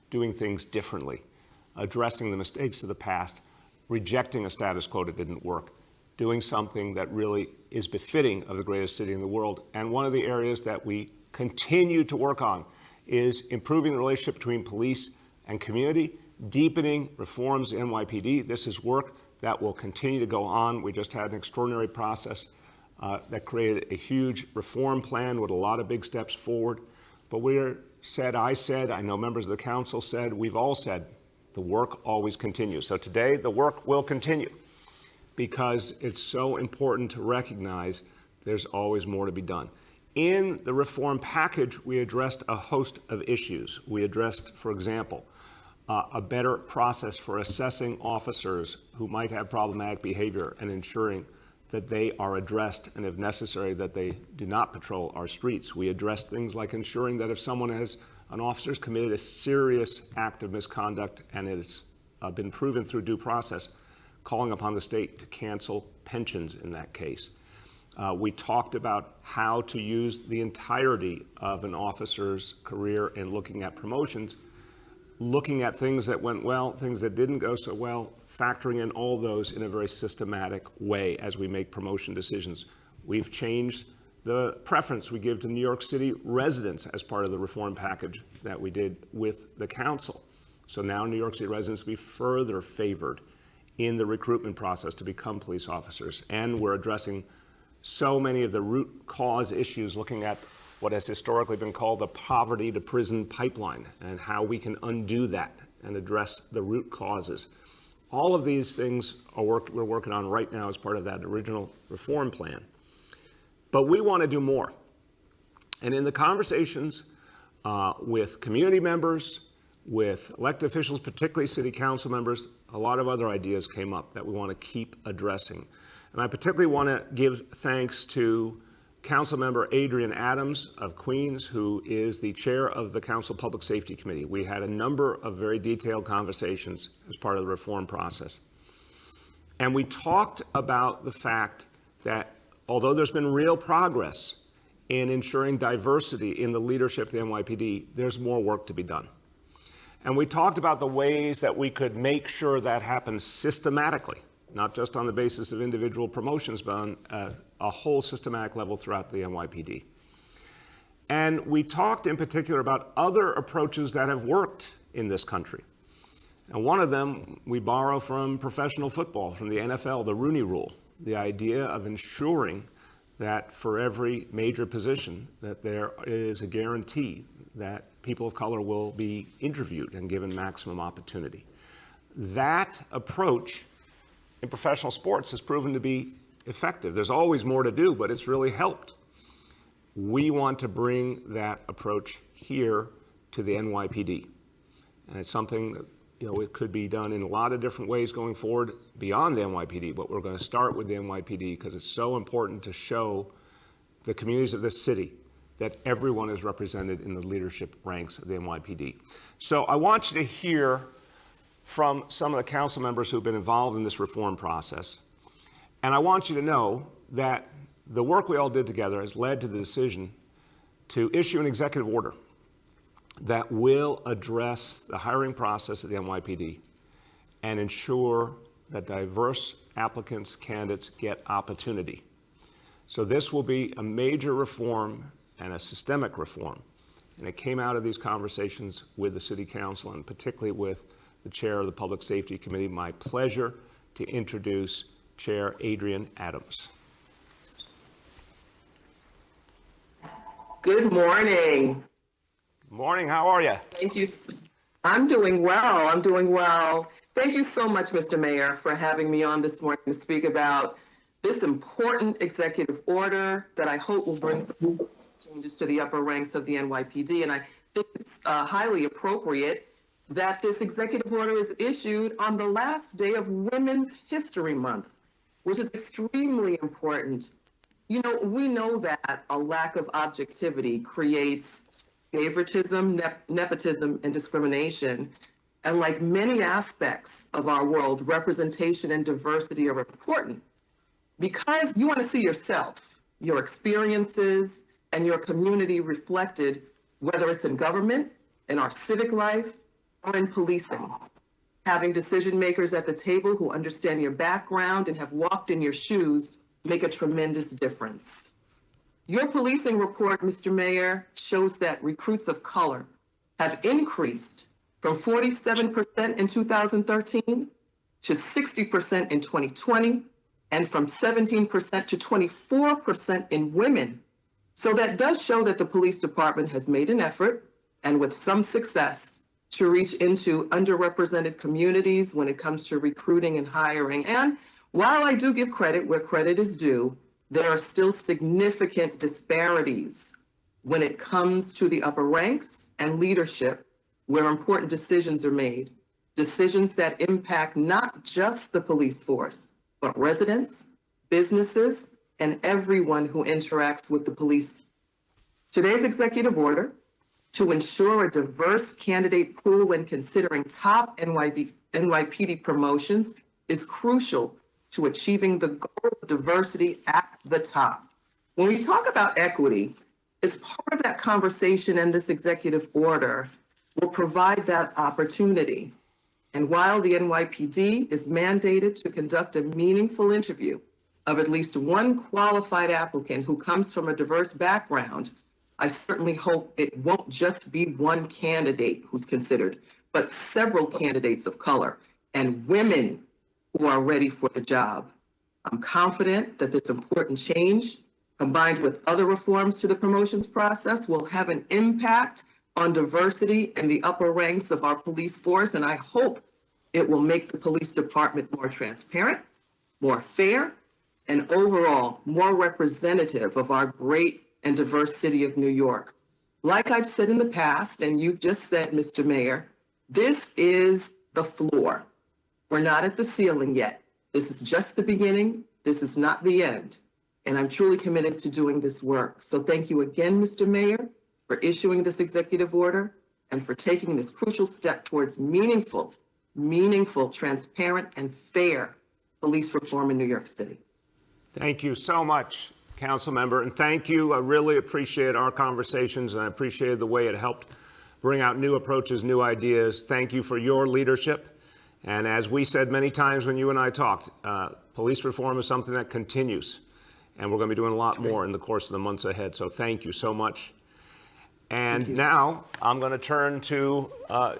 doing things differently, addressing the mistakes of the past, rejecting a status quo that didn't work, doing something that really is befitting of the greatest city in the world. And one of the areas that we continue to work on is improving the relationship between police and community, deepening reforms in NYPD. This is work that will continue to go on. We just had an extraordinary process that created a huge reform plan with a lot of big steps forward. But I know members of the council said, we've all said, the work always continues. So today, the work will continue because it's so important to recognize there's always more to be done. In the reform package, we addressed a host of issues. We addressed, for example, a better process for assessing officers who might have problematic behavior and ensuring that they are addressed and, if necessary, that they do not patrol our streets. We addressed things like ensuring that if an officer has committed a serious act of misconduct and it's been proven through due process, calling upon the state to cancel pensions in that case. We talked about how to use the entirety of an officer's career in looking at promotions, looking at things that went well, things that didn't go so well, factoring in all those in a very systematic way as we make promotion decisions. We've changed the preference we give to New York City residents as part of the reform package that we did with the council. So now New York City residents will be further favored in the recruitment process to become police officers. And we're addressing so many of the root cause issues, looking at what has historically been called the poverty to prison pipeline and how we can undo that and address the root causes. All of these things we're working on right now as part of that original reform plan. But we want to do more. And in the conversations with community members, with elected officials, particularly city council members, a lot of other ideas came up that we want to keep addressing. And I particularly want to give thanks to Councilmember Adrian Adams of Queens, who is the chair of the Council Public Safety Committee. We had a number of very detailed conversations as part of the reform process. And we talked about the fact that although there's been real progress in ensuring diversity in the leadership of the NYPD, there's more work to be done. And we talked about the ways that we could make sure that happens systematically, not just on the basis of individual promotions, but on a whole systematic level throughout the NYPD. And we talked in particular about other approaches that have worked in this country. And one of them we borrow from professional football, from the NFL, the Rooney Rule, the idea of ensuring that for every major position that there is a guarantee that people of color will be interviewed and given maximum opportunity. That approach in professional sports has proven to be effective. There's always more to do, but it's really helped. We want to bring that approach here to the NYPD. And it's something that, it could be done in a lot of different ways going forward beyond the NYPD, but we're going to start with the NYPD because it's so important to show the communities of this city that everyone is represented in the leadership ranks of the NYPD. So I want you to hear from some of the council members who've been involved in this reform process. And I want you to know that the work we all did together has led to the decision to issue an executive order that will address the hiring process of the NYPD and ensure that diverse applicants, candidates get opportunity. So this will be a major reform and a systemic reform. And it came out of these conversations with the City Council and particularly with the chair of the Public Safety Committee. My pleasure to introduce Chair Adrian Adams. Good morning. Good morning, how are you? Thank you. I'm doing well. Thank you so much, Mr. Mayor, for having me on this morning to speak about this important executive order that I hope will bring some changes to the upper ranks of the NYPD. And I think it's highly appropriate that this executive order is issued on the last day of Women's History Month, which is extremely important. We know that a lack of objectivity creates favoritism, nepotism, and discrimination. And like many aspects of our world, representation and diversity are important because you want to see yourself, your experiences, and your community reflected, whether it's in government, in our civic life, or in policing. Having decision makers at the table who understand your background and have walked in your shoes make a tremendous difference. Your policing report, Mr. Mayor, shows that recruits of color have increased from 47% in 2013 to 60% in 2020, and from 17% to 24% in women. So that does show that the police department has made an effort, and with some success, to reach into underrepresented communities when it comes to recruiting and hiring. And while I do give credit where credit is due, there are still significant disparities when it comes to the upper ranks and leadership where important decisions are made. Decisions that impact not just the police force, but residents, businesses, and everyone who interacts with the police. Today's executive order to ensure a diverse candidate pool when considering top NYPD promotions is crucial to achieving the goal of diversity at the top. When we talk about equity, as part of that conversation, and this executive order will provide that opportunity. And while the NYPD is mandated to conduct a meaningful interview of at least one qualified applicant who comes from a diverse background, I certainly hope it won't just be one candidate who's considered, but several candidates of color and women who are ready for the job. I'm confident that this important change, combined with other reforms to the promotions process, will have an impact on diversity in the upper ranks of our police force, and I hope it will make the police department more transparent, more fair, and overall more representative of our great and diverse city of New York. Like I've said in the past, and you've just said, Mr. Mayor, this is the floor. We're not at the ceiling yet. This is just the beginning. This is not the end. And I'm truly committed to doing this work. So thank you again, Mr. Mayor, for issuing this executive order and for taking this crucial step towards meaningful, transparent, and fair police reform in New York City. Thank you so much, Council Member, and thank you. I really appreciate our conversations, and I appreciated the way it helped bring out new approaches, new ideas. Thank you for your leadership. And as we said many times when you and I talked, police reform is something that continues, and we're going to be doing a lot more in the course of the months ahead. So thank you so much. And now I'm going to turn to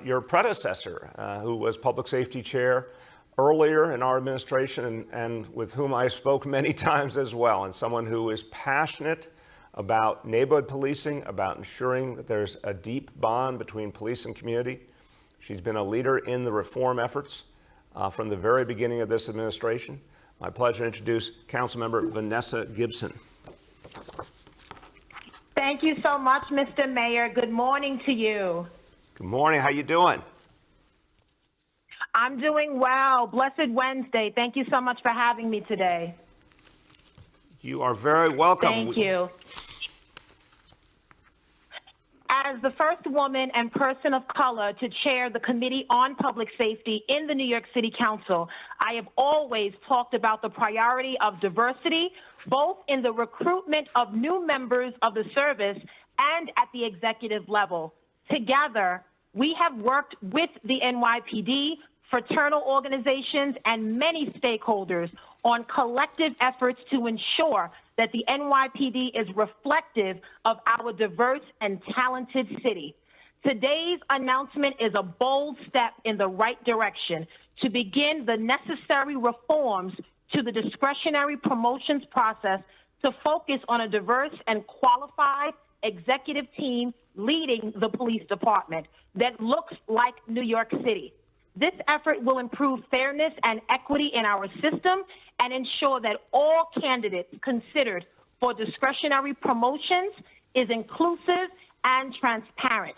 your predecessor, who was Public Safety Chair earlier in our administration, and with whom I spoke many times as well, and someone who is passionate about neighborhood policing, about ensuring that there's a deep bond between police and community. She's been a leader in the reform efforts from the very beginning of this administration. My pleasure to introduce Councilmember Vanessa Gibson. Thank you so much, Mr. Mayor. Good morning to you. Good morning. How you doing? I'm doing well. Blessed Wednesday. Thank you so much for having me today. You are very welcome. Thank you. As the first woman and person of color to chair the Committee on Public Safety in the New York City Council, I have always talked about the priority of diversity, both in the recruitment of new members of the service and at the executive level. Together, we have worked with the NYPD, fraternal organizations, and many stakeholders on collective efforts to ensure that the NYPD is reflective of our diverse and talented city. Today's announcement is a bold step in the right direction to begin the necessary reforms to the discretionary promotions process to focus on a diverse and qualified executive team leading the police department that looks like New York City. This effort will improve fairness and equity in our system and ensure that all candidates considered for discretionary promotions is inclusive and transparent.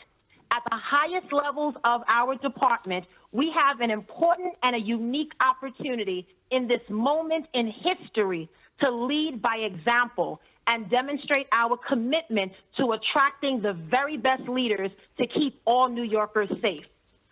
At the highest levels of our department, we have an important and a unique opportunity in this moment in history to lead by example and demonstrate our commitment to attracting the very best leaders to keep all New Yorkers safe.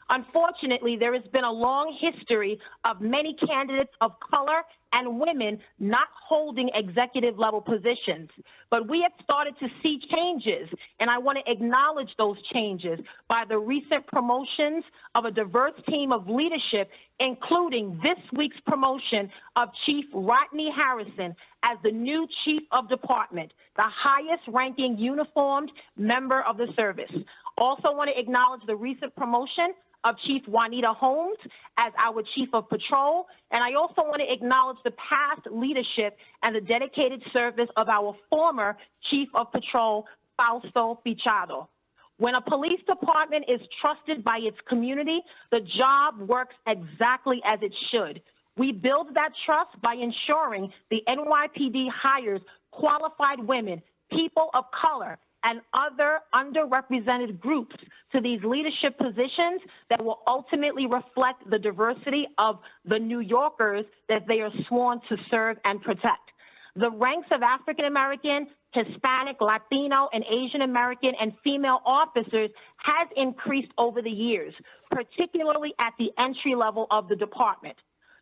Unfortunately, there has been a long history of many candidates of color and women not holding executive level positions. But we have started to see changes, and I want to acknowledge those changes by the recent promotions of a diverse team of leadership, including this week's promotion of Chief Rodney Harrison as the new Chief of Department, the highest ranking uniformed member of the service. Also want to acknowledge the recent promotion of Chief Juanita Holmes as our Chief of Patrol. And I also want to acknowledge the past leadership and the dedicated service of our former Chief of Patrol, Fausto Fichado. When a police department is trusted by its community, the job works exactly as it should. We build that trust by ensuring the NYPD hires qualified women, people of color, and other underrepresented groups to these leadership positions that will ultimately reflect the diversity of the New Yorkers that they are sworn to serve and protect. The ranks of African American, Hispanic, Latino, and Asian American and female officers has increased over the years, particularly at the entry level of the department.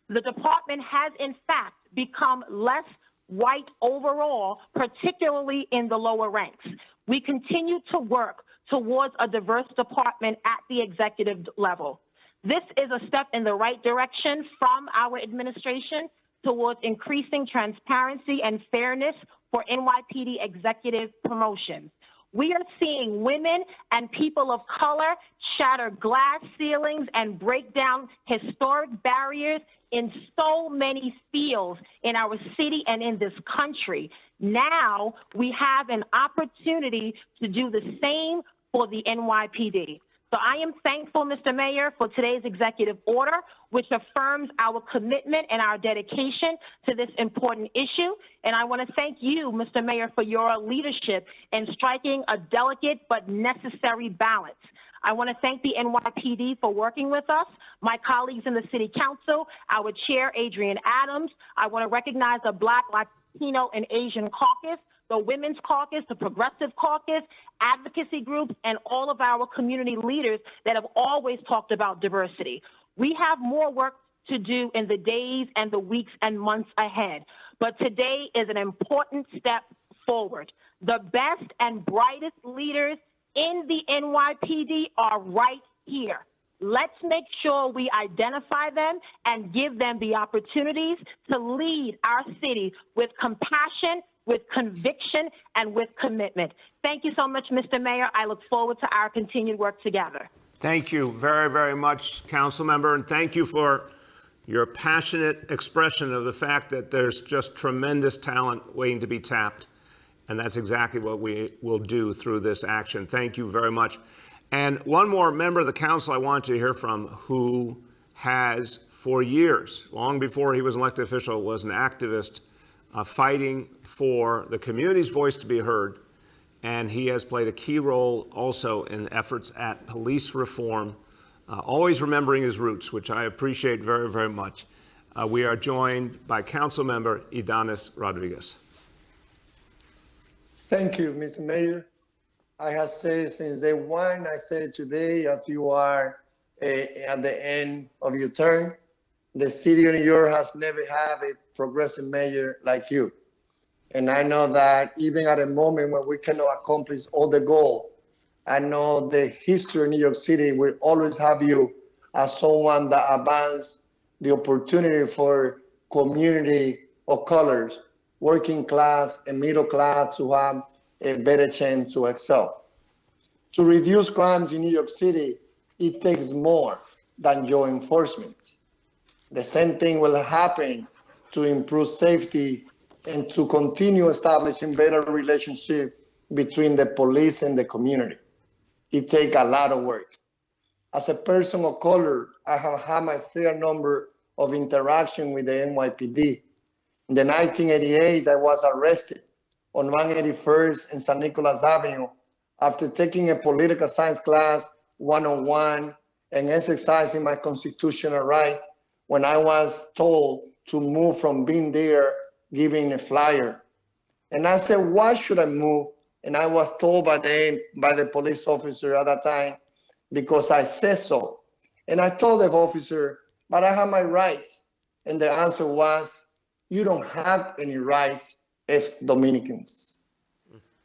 The department has, in fact, become less white overall, particularly in the lower ranks. We continue to work towards a diverse department at the executive level. This is a step in the right direction from our administration towards increasing transparency and fairness for NYPD executive promotions. We are seeing women and people of color shatter glass ceilings and break down historic barriers in so many fields in our city and in this country. Now we have an opportunity to do the same for the NYPD. So I am thankful, Mr. Mayor, for today's executive order, which affirms our commitment and our dedication to this important issue. And I want to thank you, Mr. Mayor, for your leadership in striking a delicate but necessary balance. I want to thank the NYPD for working with us, my colleagues in the City Council, our Chair, Adrian Adams. I want to recognize the Black, Latino, and Asian Caucus, the Women's Caucus, the Progressive Caucus, advocacy groups, and all of our community leaders that have always talked about diversity. We have more work to do in the days and the weeks and months ahead, but today is an important step forward. The best and brightest leaders in the NYPD are right here. Let's make sure we identify them and give them the opportunities to lead our city with compassion, with conviction, and with commitment. Thank you so much, Mr. Mayor. I look forward to our continued work together. Thank you very, very much, Council Member, and thank you for your passionate expression of the fact that there's just tremendous talent waiting to be tapped. And that's exactly what we will do through this action. Thank you very much. And one more member of the council I want to hear from who has, for years, long before he was an elected official, was an activist fighting for the community's voice to be heard. And he has played a key role also in efforts at police reform, always remembering his roots, which I appreciate very, very much. We are joined by Council Member Ydanis Rodriguez. Thank you, Mr. Mayor. I have said since day one, I said today, as you are at the end of your term, the city of New York has never had a progressive mayor like you. And I know that even at a moment when we cannot accomplish all the goals, I know the history of New York City will always have you as someone that advanced the opportunity for community of colors, working class and middle class to have a better chance to excel. To reduce crimes in New York City, it takes more than your enforcement. The same thing will happen to improve safety and to continue establishing better relationship between the police and the community. It takes a lot of work. As a person of color, I have had my fair number of interaction with the NYPD. In the 1988, I was arrested on 181st and San Nicolas Avenue after taking a political science class 101 and exercising my constitutional right when I was told to move from being there, giving a flyer. And I said, why should I move? And I was told by the police officer at that time, because I said so. And I told the officer, but I have my rights. And the answer was, you don't have any rights as Dominicans.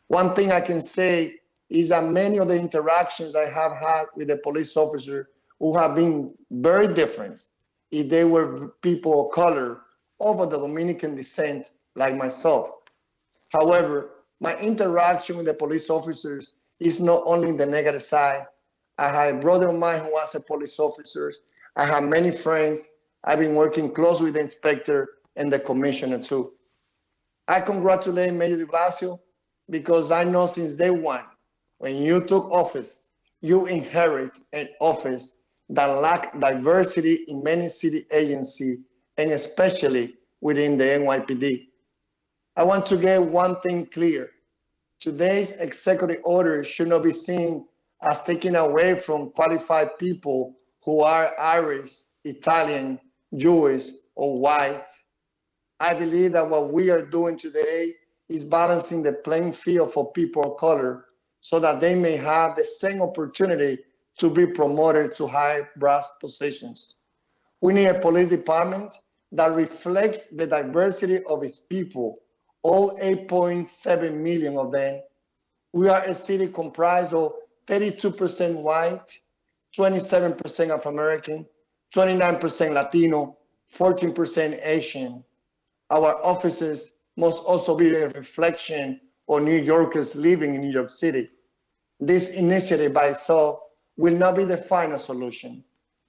One thing I can say is that many of the interactions I have had with the police officer who have been very different if they were people of color over the Dominican descent like myself. However, my interaction with the police officers is not only the negative side. I have a brother of mine who was a police officer. I have many friends. I've been working close with the inspector and the commissioner too. I congratulate Mayor de Blasio because I know since day one, when you took office, you inherit an office that lacked diversity in many city agencies and especially within the NYPD. I want to get one thing clear. Today's executive order should not be seen as taking away from qualified people who are Irish, Italian, Jewish, or white. I believe that what we are doing today is balancing the playing field for people of color so that they may have the same opportunity to be promoted to high brass positions. We need a police department that reflects the diversity of its people, all 8.7 million of them. We are a city comprised of 32% white, 27% of American, 29% Latino, 14% Asian. Our offices must also be a reflection of New Yorkers living in New York City. This initiative by itself will not be the final solution.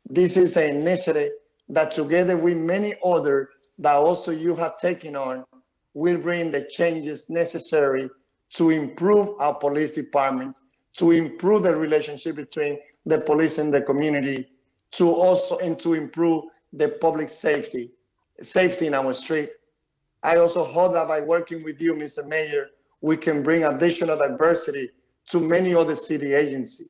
This is an initiative that together with many others that also you have taken on will bring the changes necessary to improve our police department, to improve the relationship between the police and the community, and to improve the public safety in our street. I also hope that by working with you, Mr. Mayor, we can bring additional diversity to many other city agencies.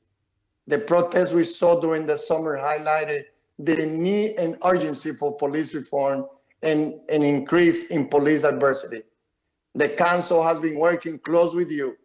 The protests we saw during the summer highlighted the need and urgency for police reform and an increase in police diversity. The council has been working close with you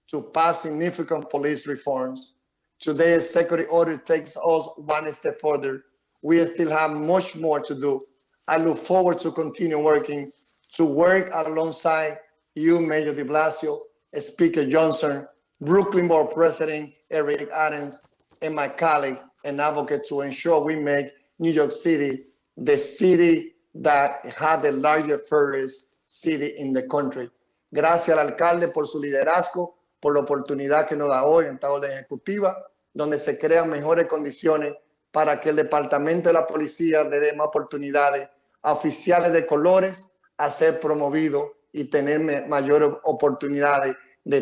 to pass significant police reforms. Today's executive order takes us one step further. We still have much more to do. I look forward to continue working alongside you, Mayor de Blasio, Speaker Johnson, Brooklyn Board President Eric Adams, and my colleague and advocate to ensure we make New York City the city that has the largest first city in the country. Gracias al alcalde por su liderazgo, por la oportunidad que nos da hoy en esta orden ejecutiva, donde se crean mejores condiciones para que el Departamento de la Policía le dé más oportunidades a oficiales de colores a ser promovidos y tener mayores oportunidades de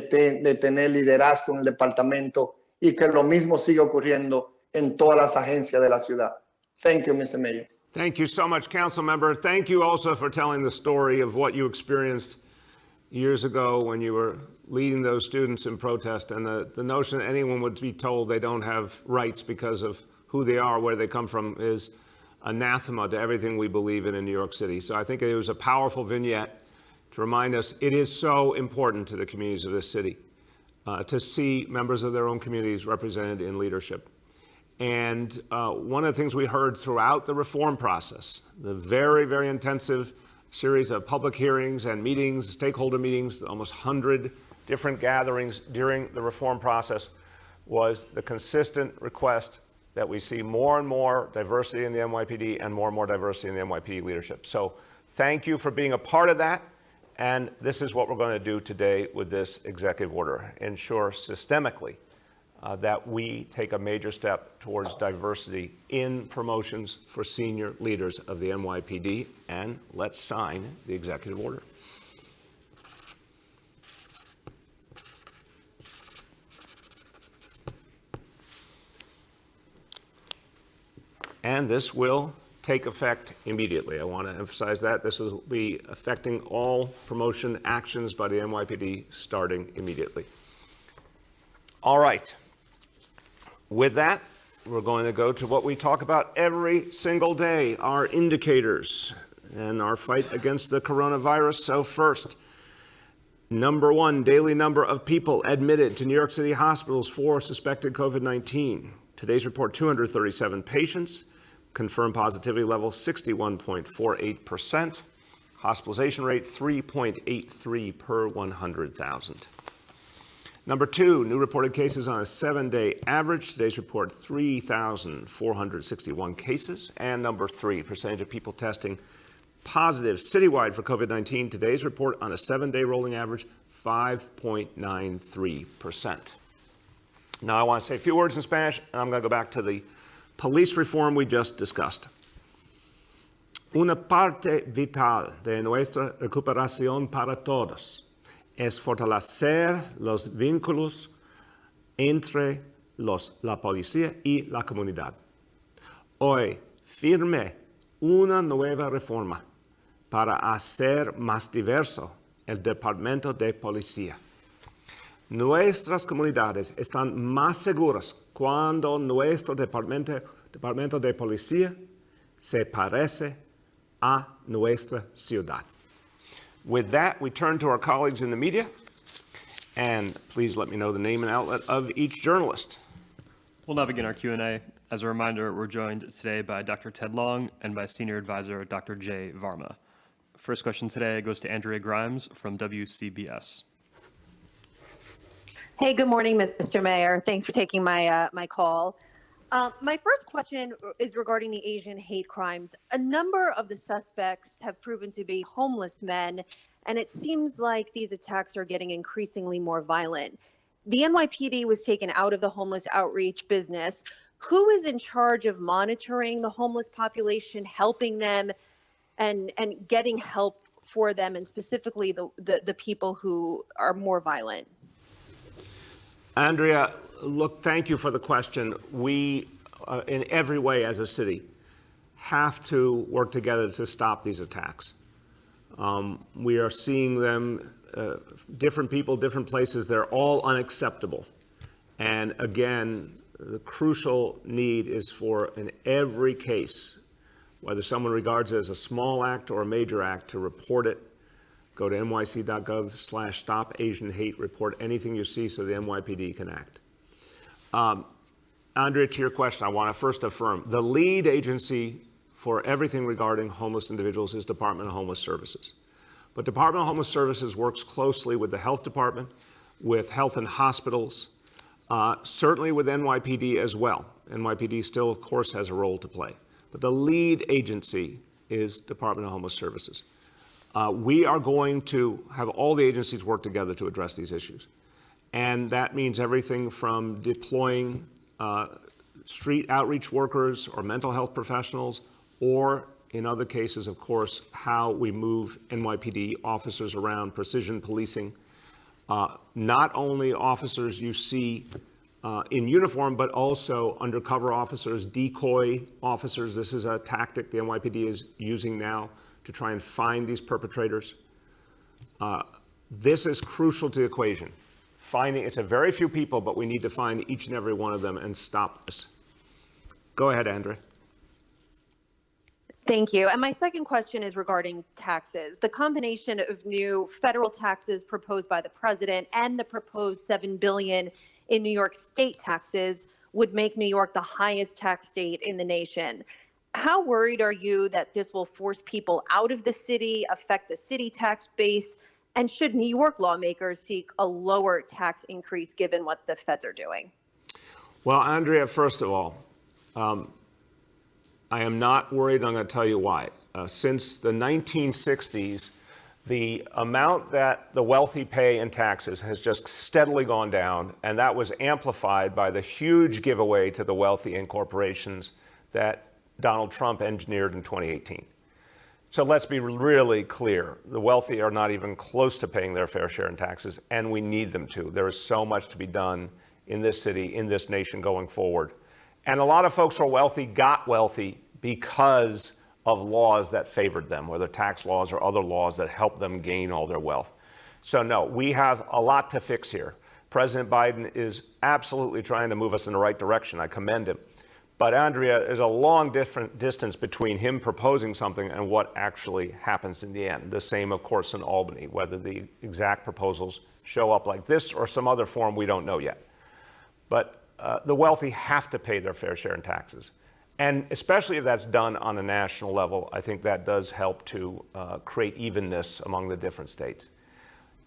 tener liderazgo en el departamento y que lo mismo siga ocurriendo en todas las agencias de la ciudad. Thank you, Mr. Mayor. Thank you so much, Council Member. Thank you also for telling the story of what you experienced years ago when you were leading those students in protest, and the notion that anyone would be told they don't have rights because of who they are, where they come from, is anathema to everything we believe in New York City. So I think it was a powerful vignette to remind us it is so important to the communities of this city to see members of their own communities represented in leadership. And one of the things we heard throughout the reform process, the very, very intensive series of public hearings and meetings, stakeholder meetings, almost 100 different gatherings during the reform process, was the consistent request that we see more and more diversity in the NYPD and more diversity in the NYPD leadership. So thank you for being a part of that. And this is what we're going to do today with this executive order: ensure systemically that we take a major step towards diversity in promotions for senior leaders of the NYPD. And let's sign the executive order. And this will take effect immediately. I want to emphasize that. This will be affecting all promotion actions by the NYPD starting immediately. All right. With that, we're going to go to what we talk about every single day, our indicators and our fight against the coronavirus. So first, number one, daily number of people admitted to New York City hospitals for suspected COVID-19. Today's report, 237 patients, confirmed positivity level 61.48%, hospitalization rate 3.83 per 100,000. Number 2, new reported cases on a 7-day average. Today's report, 3,461 cases. And number 3, percentage of people testing positive citywide for COVID-19. Today's report on a 7-day rolling average, 5.93%. Now I want to say a few words in Spanish, and I'm going to go back to the police reform we just discussed. Una parte vital de nuestra recuperación para todos es fortalecer los vínculos entre la policía y la comunidad. Hoy firmé una nueva reforma para hacer más diverso el Departamento de Policía. Nuestras comunidades están más seguras cuando nuestro departamento de Policía se parece a nuestra ciudad. With that, we turn to our colleagues in the media, and please let me know the name and outlet of each journalist. We'll now begin our Q&A. As a reminder, we're joined today by Dr. Ted Long and by Senior Advisor Dr. Jay Varma. First question today goes to Andrea Grimes from WCBS. Hey, good morning, Mr. Mayor. Thanks for taking my call. My first question is regarding the Asian hate crimes. A number of the suspects have proven to be homeless men, and it seems like these attacks are getting increasingly more violent. The NYPD was taken out of the homeless outreach business. Who is in charge of monitoring the homeless population, helping them, and getting help for them, and specifically the people who are more violent? Andrea, look, thank you for the question. We, in every way as a city, have to work together to stop these attacks. We are seeing them, different people, different places, they're all unacceptable. And again, the crucial need is for, in every case, whether someone regards it as a small act or a major act, to report it. Go to nyc.gov/stop Asian hate, report anything you see so the NYPD can act. Andrea, to your question, I want to first affirm the lead agency for everything regarding homeless individuals is Department of Homeless Services. But Department of Homeless Services works closely with the Health Department, with health and hospitals, certainly with NYPD as well. NYPD still, of course, has a role to play. But the lead agency is Department of Homeless Services. We are going to have all the agencies work together to address these issues. And that means everything from deploying street outreach workers or mental health professionals, or in other cases, of course, how we move NYPD officers around, precision policing. Not only officers you see in uniform, but also undercover officers, decoy officers. This is a tactic the NYPD is using now to try and find these perpetrators. This is crucial to the equation. It's a very few people, but we need to find each and every one of them and stop this. Go ahead, Andrea. Thank you. And my second question is regarding taxes. The combination of new federal taxes proposed by the president and the proposed $7 billion in New York state taxes would make New York the highest tax state in the nation. How worried are you that this will force people out of the city, affect the city tax base, and should New York lawmakers seek a lower tax increase given what the feds are doing? Well, Andrea, first of all, I am not worried. I'm going to tell you why. Since the 1960s, the amount that the wealthy pay in taxes has just steadily gone down, and that was amplified by the huge giveaway to the wealthy and corporations that Donald Trump engineered in 2018. So let's be really clear. The wealthy are not even close to paying their fair share in taxes, and we need them to. There is so much to be done in this city, in this nation going forward. And a lot of folks who are wealthy got wealthy because of laws that favored them, whether tax laws or other laws that helped them gain all their wealth. So no, we have a lot to fix here. President Biden is absolutely trying to move us in the right direction. I commend him. But Andrea, there's a long distance between him proposing something and what actually happens in the end. The same, of course, in Albany. Whether the exact proposals show up like this or some other form, we don't know yet. But the wealthy have to pay their fair share in taxes. And especially if that's done on a national level, I think that does help to create evenness among the different states.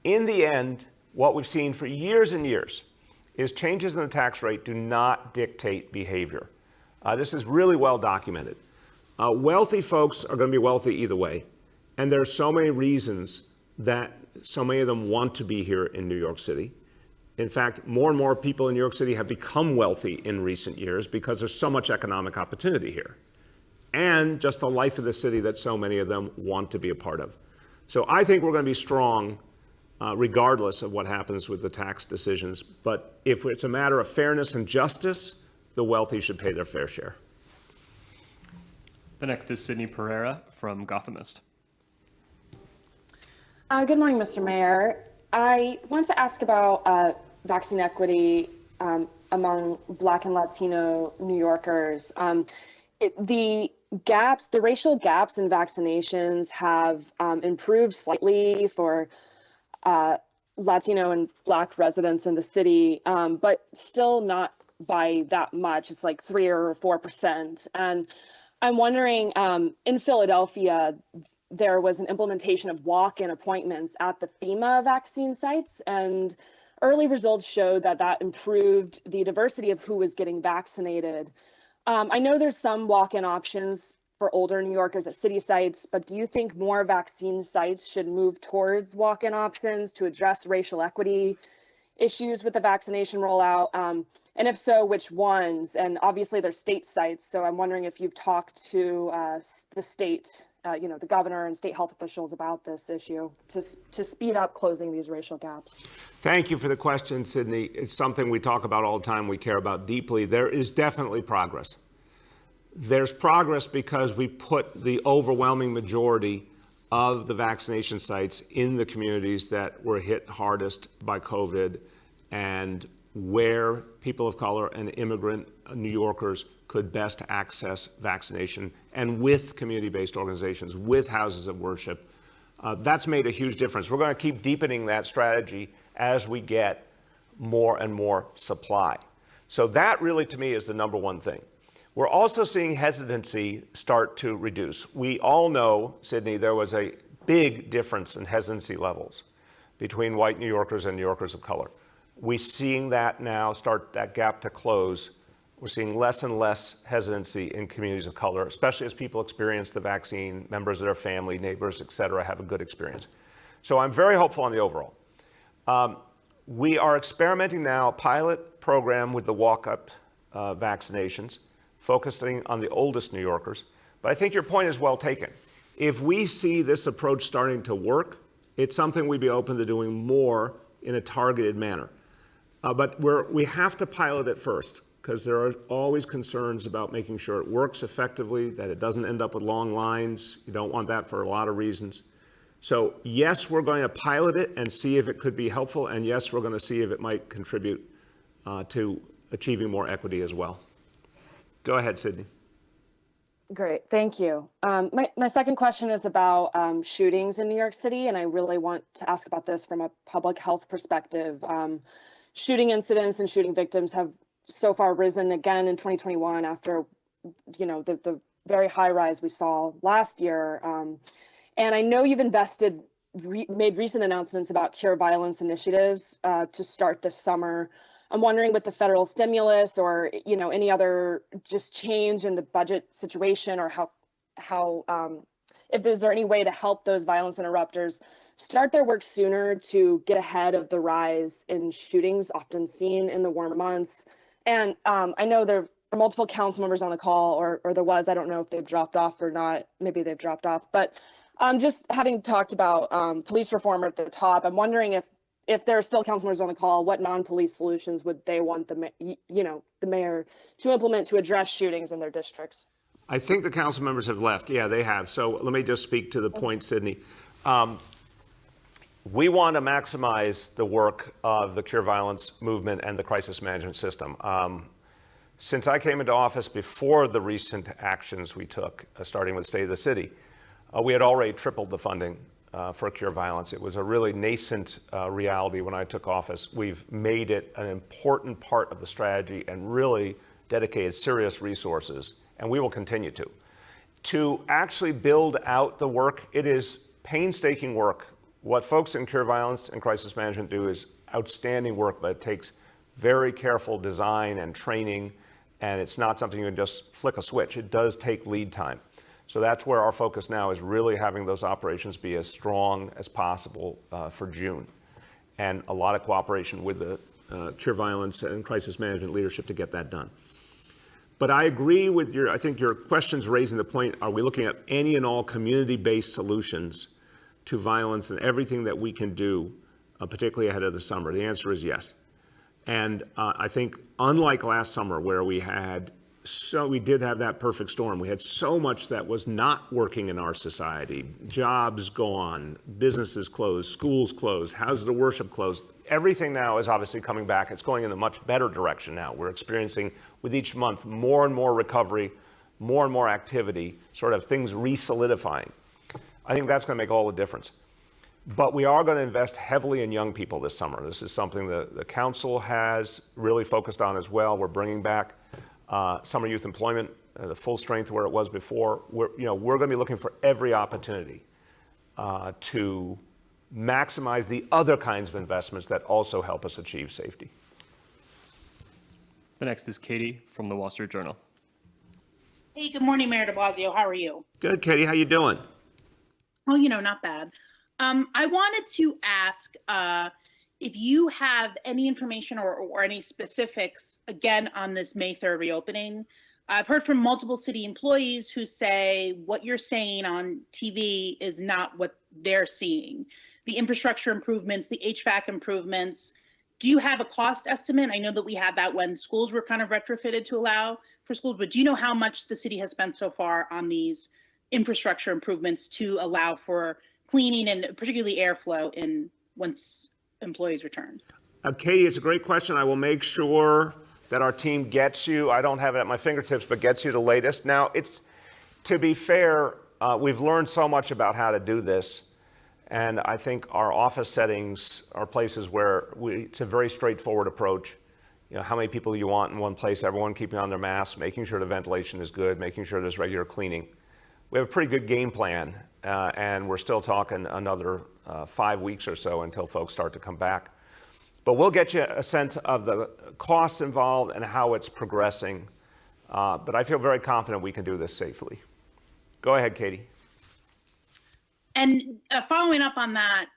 In the end, what we've seen for years and years is changes in the tax rate do not dictate behavior. This is really well documented. Wealthy folks are going to be wealthy either way. And there are so many reasons that so many of them want to be here in New York City. In fact, more and more people in New York City have become wealthy in recent years because there's so much economic opportunity here. And just the life of the city that so many of them want to be a part of. So I think we're going to be strong regardless of what happens with the tax decisions. But if it's a matter of fairness and justice, the wealthy should pay their fair share. The next is Sydney Pereira from Gothamist. Good morning, Mr. Mayor. I want to ask about vaccine equity among Black and Latino New Yorkers. The racial gaps in vaccinations have improved slightly for Latino and Black residents in the city, but still not by that much. It's like 3 or 4%. And I'm wondering, in Philadelphia, there was an implementation of walk-in appointments at the FEMA vaccine sites, and early results showed that that improved the diversity of who was getting vaccinated. I know there's some walk-in options for older New Yorkers at city sites, but do you think more vaccine sites should move towards walk-in options to address racial equity issues with the vaccination rollout? And if so, which ones? And obviously they're state sites, so I'm wondering if you've talked to the state, the governor and state health officials about this issue to speed up closing these racial gaps. Thank you for the question, Sydney. It's something we talk about all the time, we care about deeply. There is definitely progress. There's progress because we put the overwhelming majority of the vaccination sites in the communities that were hit hardest by COVID and where people of color and immigrant New Yorkers could best access vaccination, and with community-based organizations, with houses of worship. That's made a huge difference. We're going to keep deepening that strategy as we get more and more supply. So that really, to me, is the number one thing. We're also seeing hesitancy start to reduce. We all know, Sydney, there was a big difference in hesitancy levels between white New Yorkers and New Yorkers of color. We're seeing that now start that gap to close. We're seeing less and less hesitancy in communities of color, especially as people experience the vaccine, members of their family, neighbors, et cetera, have a good experience. So I'm very hopeful on the overall. We are experimenting now a pilot program with the walk-up vaccinations, focusing on the oldest New Yorkers. But I think your point is well taken. If we see this approach starting to work, it's something we'd be open to doing more in a targeted manner. But we have to pilot it first, because there are always concerns about making sure it works effectively, that it doesn't end up with long lines. You don't want that for a lot of reasons. So yes, we're going to pilot it and see if it could be helpful. And yes, we're going to see if it might contribute to achieving more equity as well. Go ahead, Sydney. Great, thank you. My second question is about shootings in New York City, and I really want to ask about this from a public health perspective. Shooting incidents and shooting victims have so far risen again in 2021 after, the very high rise we saw last year. And I know you've made recent announcements about cure violence initiatives to start this summer. I'm wondering with the federal stimulus or, any other just change in the budget situation, or how if is there any way to help those violence interrupters start their work sooner to get ahead of the rise in shootings often seen in the warm months. And I know there are multiple council members on the call, or there was, I don't know if they've dropped off or not, maybe they've dropped off, but just having talked about police reform at the top, I'm wondering if there are still council members on the call, what non-police solutions would they want the mayor to implement to address shootings in their districts? I think the council members have left. Yeah, they have. So let me just speak to the point, Sydney. We want to maximize the work of the Cure Violence movement and the crisis management system. Since I came into office, before the recent actions we took, starting with State of the City, we had already tripled the funding for Cure Violence. It was a really nascent reality when I took office. We've made it an important part of the strategy and really dedicated serious resources, and we will continue to. To actually build out the work, it is painstaking work. What folks in Cure Violence and Crisis Management do is outstanding work, but it takes very careful design and training, and it's not something you can just flick a switch. It does take lead time. So that's where our focus now is, really having those operations be as strong as possible for June. And a lot of cooperation with the Cure Violence and Crisis Management leadership to get that done. But I agree with I think your question's raising the point, are we looking at any and all community-based solutions to violence and everything that we can do, particularly ahead of the summer? The answer is yes. And I think unlike last summer, where we did have that perfect storm. We had so much that was not working in our society. Jobs gone, businesses closed, schools closed, houses of worship closed. Everything now is obviously coming back. It's going in a much better direction now. We're experiencing, with each month, more and more recovery, more and more activity, sort of things re-solidifying. I think that's going to make all the difference. But we are going to invest heavily in young people this summer. This is something the council has really focused on as well. We're bringing back summer youth employment, the full strength where it was before. We're going to be looking for every opportunity to maximize the other kinds of investments that also help us achieve safety. The next is Katie from the Wall Street Journal. Hey, good morning, Mayor de Blasio. How are you? Good, Katie. How you doing? Oh, not bad. I wanted to ask if you have any information or any specifics, again, on this May 3rd reopening. I've heard from multiple city employees who say what you're saying on TV is not what they're seeing. The infrastructure improvements, the HVAC improvements. Do you have a cost estimate? I know that we had that when schools were kind of retrofitted to allow for schools, but do you know how much the city has spent so far on these infrastructure improvements to allow for cleaning and particularly airflow in once employees return? Katie, it's a great question. I will make sure that our team gets you, I don't have it at my fingertips, but gets you the latest. Now, to be fair, we've learned so much about how to do this. And I think our office settings are places where it's a very straightforward approach. How many people you want in one place, everyone keeping on their masks, making sure the ventilation is good, making sure there's regular cleaning. We have a pretty good game plan, and we're still talking another 5 weeks or so until folks start to come back. But we'll get you a sense of the costs involved and how it's progressing. But I feel very confident we can do this safely. Go ahead, Katie. And following up on that,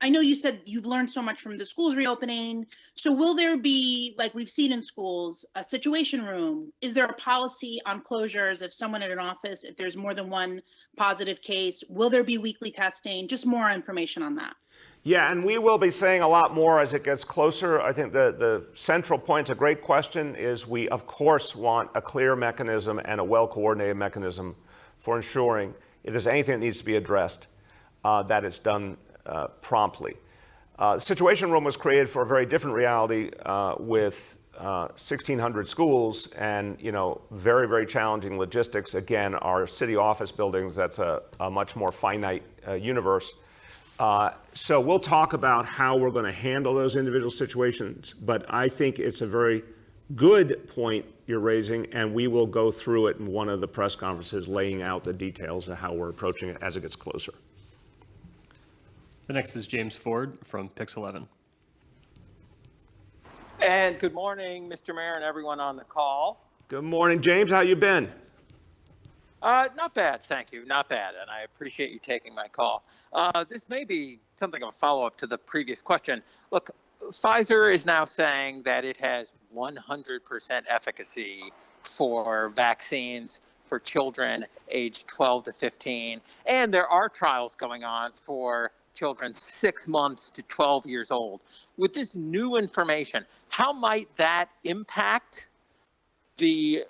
I know you said you've learned so much from the schools reopening. So will there be, like we've seen in schools, a situation room? Is there a policy on closures if someone in an office, if there's more than one positive case? Will there be weekly testing? Just more information on that. Yeah, and we will be saying a lot more as it gets closer. I think the central point, a great question, is we, of course, want a clear mechanism and a well-coordinated mechanism for ensuring if there's anything that needs to be addressed, that it's done promptly. The Situation Room was created for a very different reality with 1,600 schools and very, very challenging logistics. Again, our city office buildings, that's a much more finite universe. So we'll talk about how we're going to handle those individual situations, but I think it's a very good point you're raising, and we will go through it in one of the press conferences, laying out the details of how we're approaching it as it gets closer. The next is James Ford from Pix 11. And good morning, Mr. Mayor and everyone on the call. Good morning, James. How you been? Not bad, thank you. Not bad, and I appreciate you taking my call. This may be something of a follow-up to the previous question. Look, Pfizer is now saying that it has 100% efficacy for vaccines for children aged 12 to 15, and there are trials going on for children 6 months to 12 years old. With this new information, how might that impact the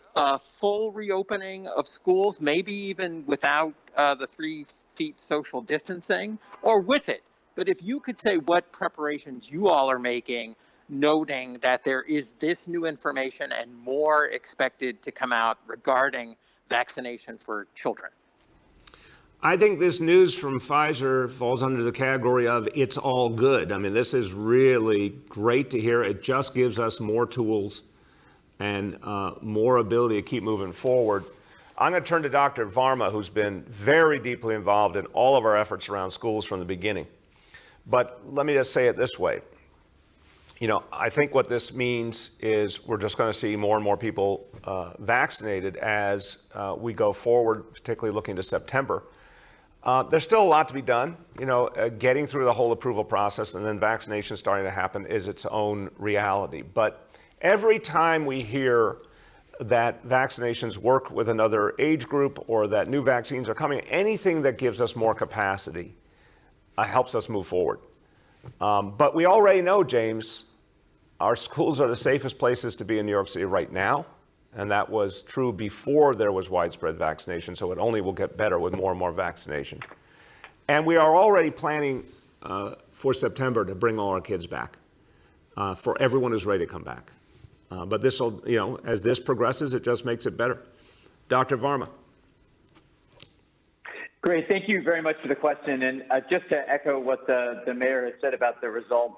full reopening of schools, maybe even without the 3 feet social distancing, or with it? But if you could say what preparations you all are making, noting that there is this new information and more expected to come out regarding vaccination for children. I think this news from Pfizer falls under the category of it's all good. I mean, this is really great to hear. It just gives us more tools and more ability to keep moving forward. I'm going to turn to Dr. Varma, who's been very deeply involved in all of our efforts around schools from the beginning. But let me just say it this way. You know, I think what this means is we're just going to see more and more people vaccinated as we go forward, particularly looking to September. There's still a lot to be done. You know, getting through the whole approval process and then vaccination starting to happen is its own reality. But every time we hear that vaccinations work with another age group or that new vaccines are coming, anything that gives us more capacity helps us move forward. But we already know, James, our schools are the safest places to be in New York City right now. And that was true before there was widespread vaccination. So it only will get better with more and more vaccination. And we are already planning for September to bring all our kids back for everyone who's ready to come back. But this will, you know, as this progresses, it just makes it better. Dr. Varma. Great. Thank you very much for the question. And just to echo what the mayor has said about the results,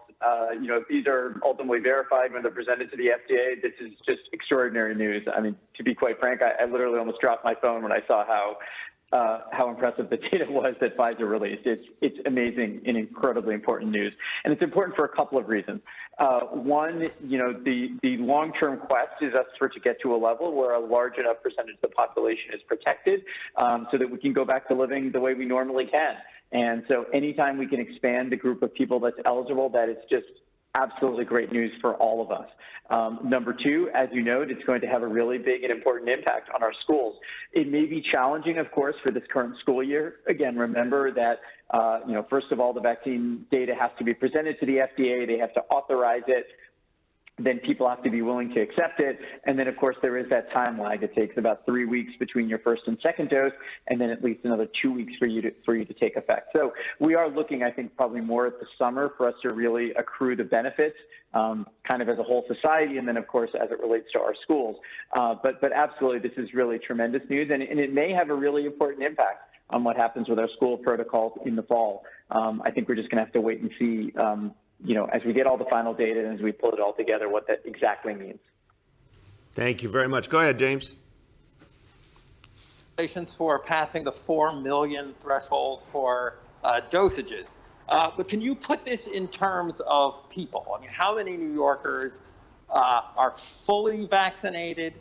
you know, if these are ultimately verified when they're presented to the FDA, this is just extraordinary news. I mean, to be quite frank, I literally almost dropped my phone when I saw how impressive the data was that Pfizer released. It's amazing and incredibly important news. And it's important for a couple of reasons. One, you know, the long-term quest is us to get to a level where a large enough percentage of the population is protected so that we can go back to living the way we normally can. And so anytime we can expand the group of people that's eligible, that is just absolutely great news for all of us. Number two, as you know, it's going to have a really big and important impact on our schools. It may be challenging, of course, for this current school year. Again, remember that, you know, first of all, the vaccine data has to be presented to the FDA. They have to authorize it. Then people have to be willing to accept it. And then, of course, there is that time lag. It takes about 3 weeks between your first and second dose, and then at least another 2 weeks for you to take effect. So we are looking, I think, probably more at the summer for us to really accrue the benefits, kind of as a whole society, and then, of course, as it relates to our schools. But absolutely, this is really tremendous news, and it may have a really important impact on what happens with our school protocols in the fall. I think we're just going to have to wait and see, you know, as we get all the final data and as we pull it all together, what that exactly means. Thank you very much. Go ahead, James. Congratulations for passing the 4 million threshold for dosages. But can you put this in terms of people? I mean, how many New Yorkers are fully vaccinated?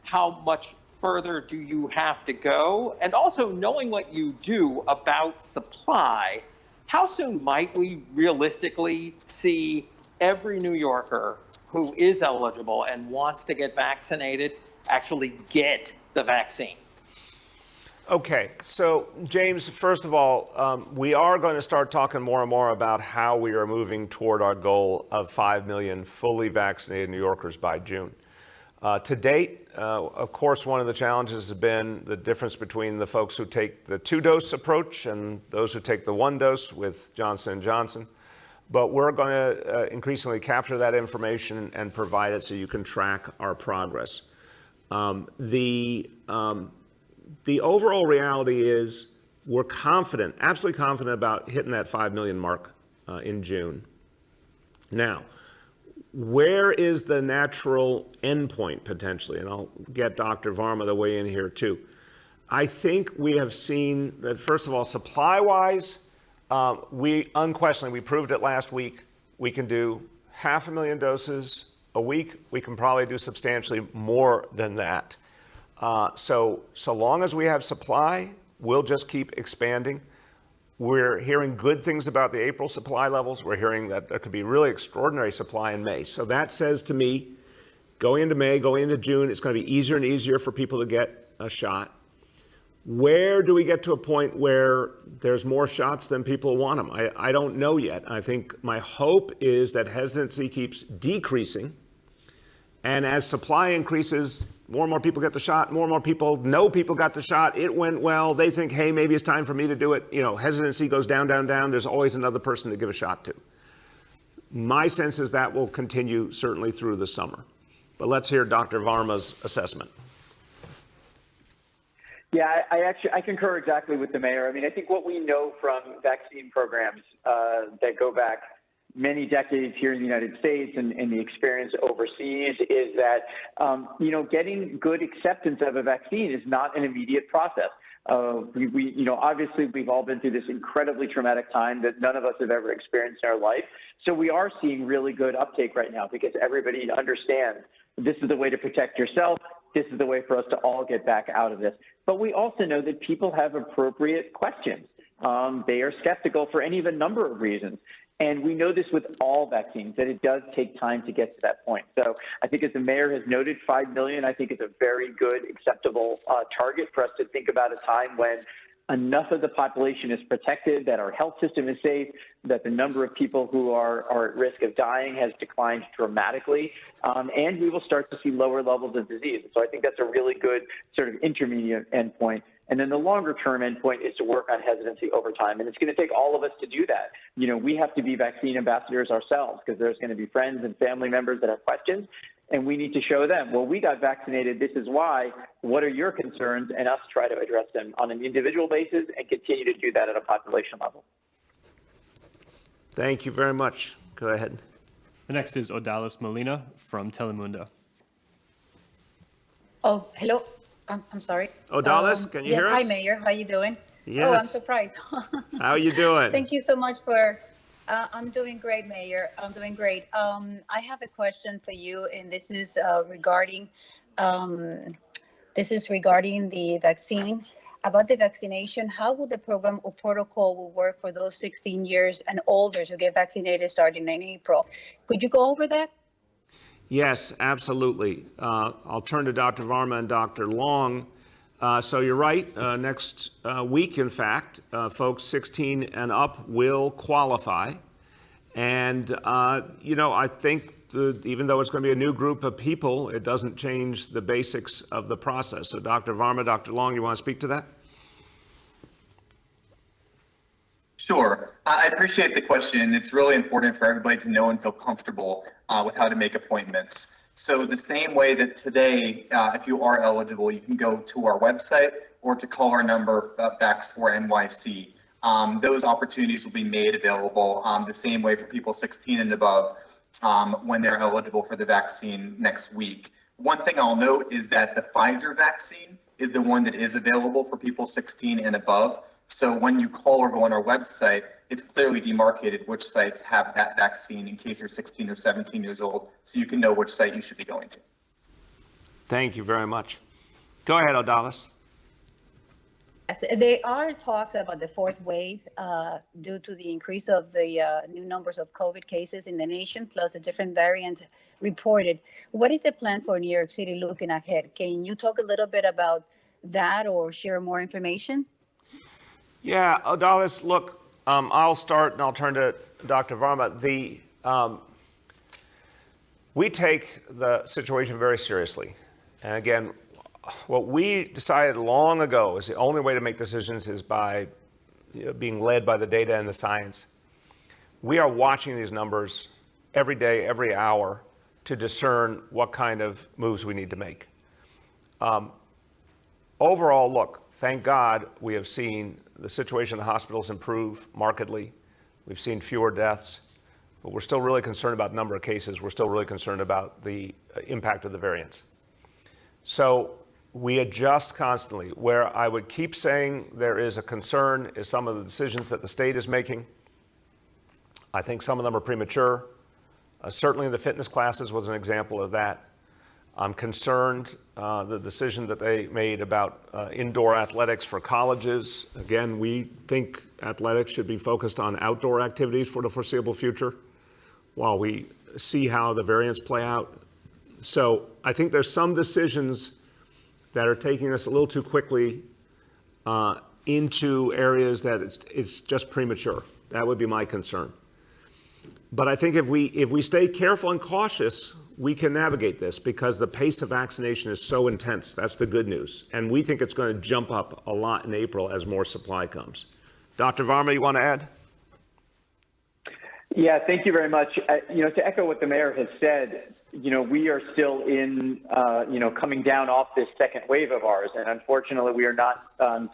How much further do you have to go? And also, knowing what you do about supply, how soon might we realistically see every New Yorker who is eligible and wants to get vaccinated actually get the vaccine? Okay, so James, first of all, we are going to start talking more and more about how we are moving toward our goal of 5 million fully vaccinated New Yorkers by June. To date, of course, one of the challenges has been the difference between the folks who take the 2-dose approach and those who take the 1-dose with Johnson & Johnson. But we're going to increasingly capture that information and provide it so you can track our progress. The overall reality is we're confident, absolutely confident about hitting that 5 million mark in June. Now, where is the natural endpoint potentially? And I'll get Dr. Varma to weigh in here too. I think we have seen that, first of all, supply-wise, we unquestionably, we proved it last week, we can do 500,000 doses a week. We can probably do substantially more than that. So long as we have supply, we'll just keep expanding. We're hearing good things about the April supply levels. We're hearing that there could be really extraordinary supply in May. So that says to me, going into May, going into June, it's going to be easier and easier for people to get a shot. Where do we get to a point where there's more shots than people want them? I don't know yet. I think my hope is that hesitancy keeps decreasing. And as supply increases, more and more people get the shot, more and more people know people got the shot. It went well. They think, hey, maybe it's time for me to do it. You know, hesitancy goes down, down, down. There's always another person to give a shot to. My sense is that will continue certainly through the summer. But let's hear Dr. Varma's assessment. Yeah, I concur exactly with the mayor. I mean, I think what we know from vaccine programs that go back many decades here in the United States and the experience overseas is that, getting good acceptance of a vaccine is not an immediate process. Obviously we've all been through this incredibly traumatic time that none of us have ever experienced in our life. So we are seeing really good uptake right now because everybody understands this is the way to protect yourself. This is the way for us to all get back out of this. But we also know that people have appropriate questions. They are skeptical for any of a number of reasons. And we know this with all vaccines, that it does take time to get to that point. So I think as the mayor has noted, 5 million, I think is a very good, acceptable target for us to think about a time when enough of the population is protected, that our health system is safe, that the number of people who are at risk of dying has declined dramatically, and we will start to see lower levels of disease. So I think that's a really good sort of intermediate endpoint. And then the longer term endpoint is to work on hesitancy over time. And it's going to take all of us to do that. We have to be vaccine ambassadors ourselves because there's going to be friends and family members that have questions. And we need to show them, well, we got vaccinated. This is why. What are your concerns? And us try to address them on an individual basis and continue to do that at a population level. Thank you very much. Go ahead. The next is Odalis Molina from Telemundo. Oh, hello. I'm sorry. Odalis, can you hear us? Hi, Mayor. How you doing? Yes. Oh, I'm surprised. How are you doing? Thank you so much for. I'm doing great, Mayor. I'm doing great. I have a question for you, and this is regarding the vaccine. About the vaccination, how will the program or protocol will work for those 16 years and older who get vaccinated starting in April? Could you go over that? Yes, absolutely. I'll turn to Dr. Varma and Dr. Long. So you're right. Next week, in fact, folks 16 and up will qualify. And, I think even though it's going to be a new group of people, it doesn't change the basics of the process. So Dr. Varma, Dr. Long, you want to speak to that? Sure. I appreciate the question. It's really important for everybody to know and feel comfortable with how to make appointments. So the same way that today, if you are eligible, you can go to our website or to call our number, Vax4 NYC. Those opportunities will be made available the same way for people 16 and above when they're eligible for the vaccine next week. One thing I'll note is that the Pfizer vaccine is the one that is available for people 16 and above. So when you call or go on our website, it's clearly demarcated which sites have that vaccine in case you're 16 or 17 years old, so you can know which site you should be going to. Thank you very much. Go ahead, Odalis. Yes, there are talks about the fourth wave due to the increase of the new numbers of COVID cases in the nation, plus the different variants reported. What is the plan for New York City looking ahead? Can you talk a little bit about that or share more information? Yeah, Odalis, look, I'll start and I'll turn to Dr. Varma. We take the situation very seriously. And again, what we decided long ago is the only way to make decisions is by being led by the data and the science. We are watching these numbers every day, every hour to discern what kind of moves we need to make. Overall, look, thank God we have seen the situation in the hospitals improve markedly. We've seen fewer deaths, but we're still really concerned about the number of cases. We're still really concerned about the impact of the variants. So we adjust constantly. Where I would keep saying there is a concern is some of the decisions that the state is making. I think some of them are premature. Certainly the fitness classes was an example of that. I'm concerned the decision that they made about indoor athletics for colleges. Again, we think athletics should be focused on outdoor activities for the foreseeable future while we see how the variants play out. So I think there's some decisions that are taking us a little too quickly into areas that it's just premature. That would be my concern. But I think if we stay careful and cautious, we can navigate this because the pace of vaccination is so intense. That's the good news. And we think it's going to jump up a lot in April as more supply comes. Dr. Varma, you want to add? Yeah, thank you very much. To echo what the mayor has said, we are still in, coming down off this second wave of ours. And unfortunately, we are not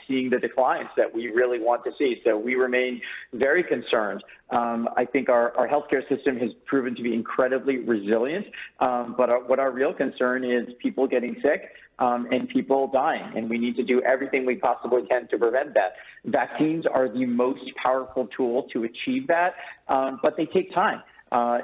seeing the declines that we really want to see. So we remain very concerned. I think our healthcare system has proven to be incredibly resilient. But what our real concern is people getting sick and people dying. And we need to do everything we possibly can to prevent that. Vaccines are the most powerful tool to achieve that, but they take time.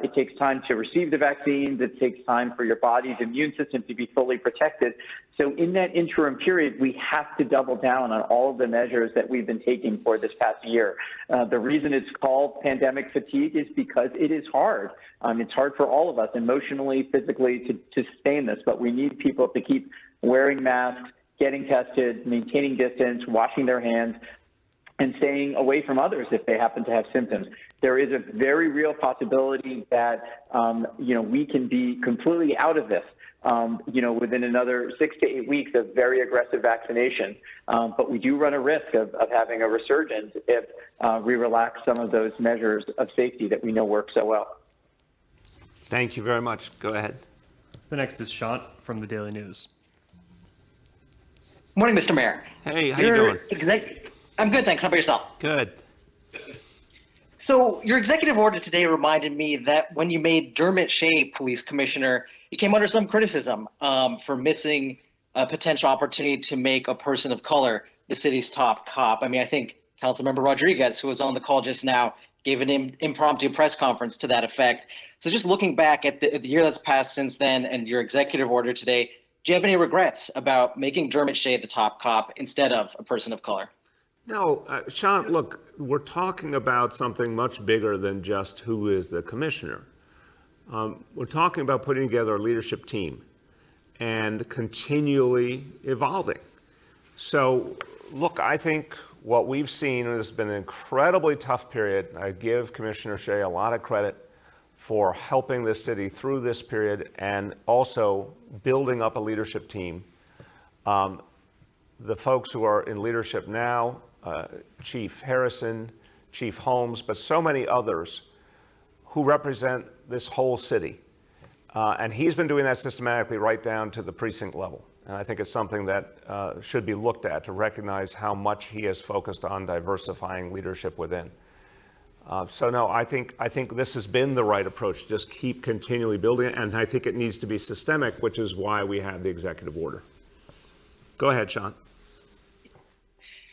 It takes time to receive the vaccines. It takes time for your body's immune system to be fully protected. So in that interim period, we have to double down on all of the measures that we've been taking for this past year. The reason it's called pandemic fatigue is because it is hard. It's hard for all of us emotionally, physically to sustain this, but we need people to keep wearing masks, getting tested, maintaining distance, washing their hands, and staying away from others if they happen to have symptoms. There is a very real possibility that, we can be completely out of this, within another 6 to 8 weeks of very aggressive vaccination. But we do run a risk of having a resurgence if we relax some of those measures of safety that we know work so well. Thank you very much. Go ahead. The next is Shant from the Daily News. Morning, Mr. Mayor. Hey, how you doing? I'm good, thanks. How about yourself? Good. So your executive order today reminded me that when you made Dermot Shea police commissioner, you came under some criticism for missing a potential opportunity to make a person of color the city's top cop. I think Councilmember Rodriguez, who was on the call just now, gave an impromptu press conference to that effect. So just looking back at the year that's passed since then and your executive order today, do you have any regrets about making Dermot Shea the top cop instead of a person of color? No, Sean, look, we're talking about something much bigger than just who is the commissioner. We're talking about putting together a leadership team and continually evolving. So, look, I think what we've seen has been an incredibly tough period. I give Commissioner Shea a lot of credit for helping this city through this period and also building up a leadership team. The folks who are in leadership now, Chief Harrison, Chief Holmes, but so many others who represent this whole city. And he's been doing that systematically right down to the precinct level. And I think it's something that should be looked at to recognize how much he has focused on diversifying leadership within. So no, I think this has been the right approach. Just keep continually building it. And I think it needs to be systemic, which is why we have the executive order. Go ahead, Sean.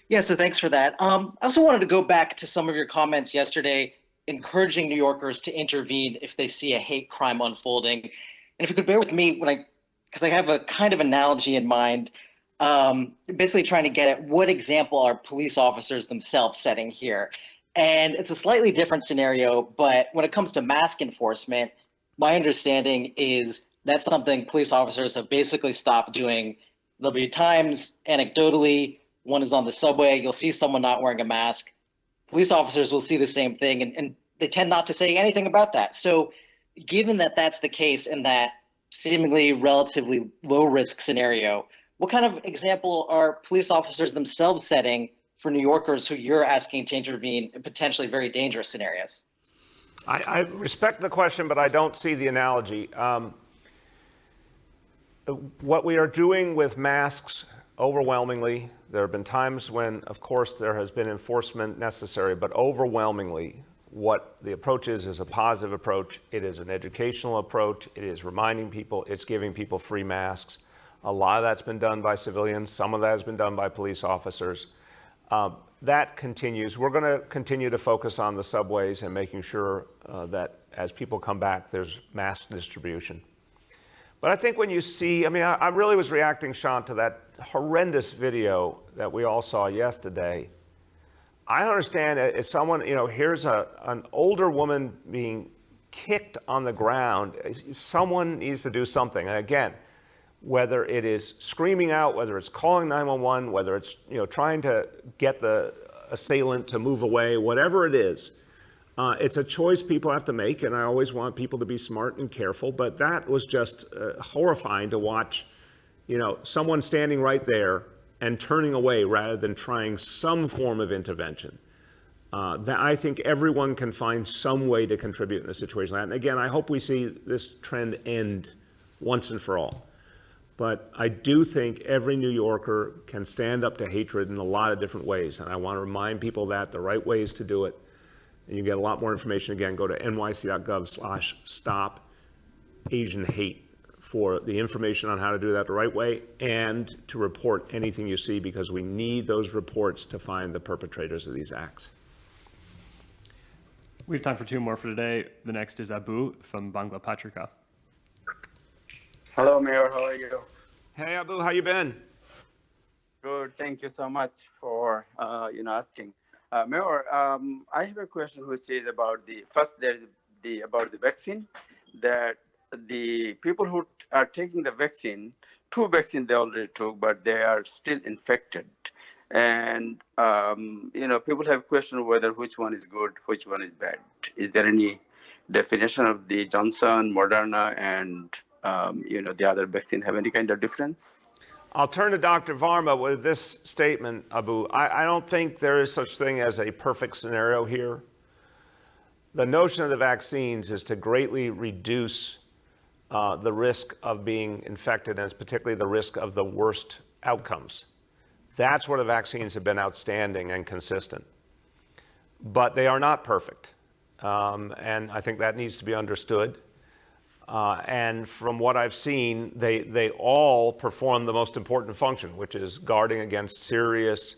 Yeah, so thanks for that. I also wanted to go back to some of your comments yesterday, encouraging New Yorkers to intervene if they see a hate crime unfolding. And if you could bear with me, because I have a kind of analogy in mind, basically trying to get at what example are police officers themselves setting here. And it's a slightly different scenario, but when it comes to mask enforcement, my understanding is that's something police officers have basically stopped doing. There'll be times, anecdotally, one is on the subway, you'll see someone not wearing a mask. Police officers will see the same thing, and they tend not to say anything about that. So given that that's the case in that seemingly relatively low-risk scenario, what kind of example are police officers themselves setting for New Yorkers who you're asking to intervene in potentially very dangerous scenarios? I respect the question, but I don't see the analogy. What we are doing with masks, overwhelmingly, there have been times when, of course, there has been enforcement necessary, but overwhelmingly, what the approach is a positive approach. It is an educational approach. It is reminding people, it's giving people free masks. A lot of that's been done by civilians. Some of that has been done by police officers. That continues. We're going to continue to focus on the subways and making sure that as people come back, there's mass distribution. But I think when you see, I really was reacting, Sean, to that horrendous video that we all saw yesterday. I understand as someone, here's an older woman being kicked on the ground. Someone needs to do something. And again, whether it is screaming out, whether it's calling 911, whether it's trying to get the assailant to move away, whatever it is, it's a choice people have to make. And I always want people to be smart and careful. But that was just horrifying to watch, someone standing right there and turning away rather than trying some form of intervention. that I think everyone can find some way to contribute in a situation like that. And again, I hope we see this trend end once and for all. But I do think every New Yorker can stand up to hatred in a lot of different ways. And I want to remind people that the right ways to do it. And you get a lot more information. Again, go to nyc.gov/stop Asian hate for the information on how to do that the right way and to report anything you see, because we need those reports to find the perpetrators of these acts. We have time for two more for today. The next is Abu from Bangla Patrika. Hello, Mayor. How are you? Hey, Abu, how you been? Good. Thank you so much for asking. Mayor, I have a question which is about about the vaccine. That the people who are taking the vaccine, 2 vaccines they already took, but they are still infected. And people have questioned whether which one is good, which one is bad. Is there any definition of the Johnson, Moderna, and the other vaccine have any kind of difference? I'll turn to Dr. Varma with this statement, Abu. I don't think there is such thing as a perfect scenario here. The notion of the vaccines is to greatly reduce the risk of being infected, and particularly the risk of the worst outcomes. That's where the vaccines have been outstanding and consistent. But they are not perfect. And I think that needs to be understood. And from what I've seen, they all perform the most important function, which is guarding against serious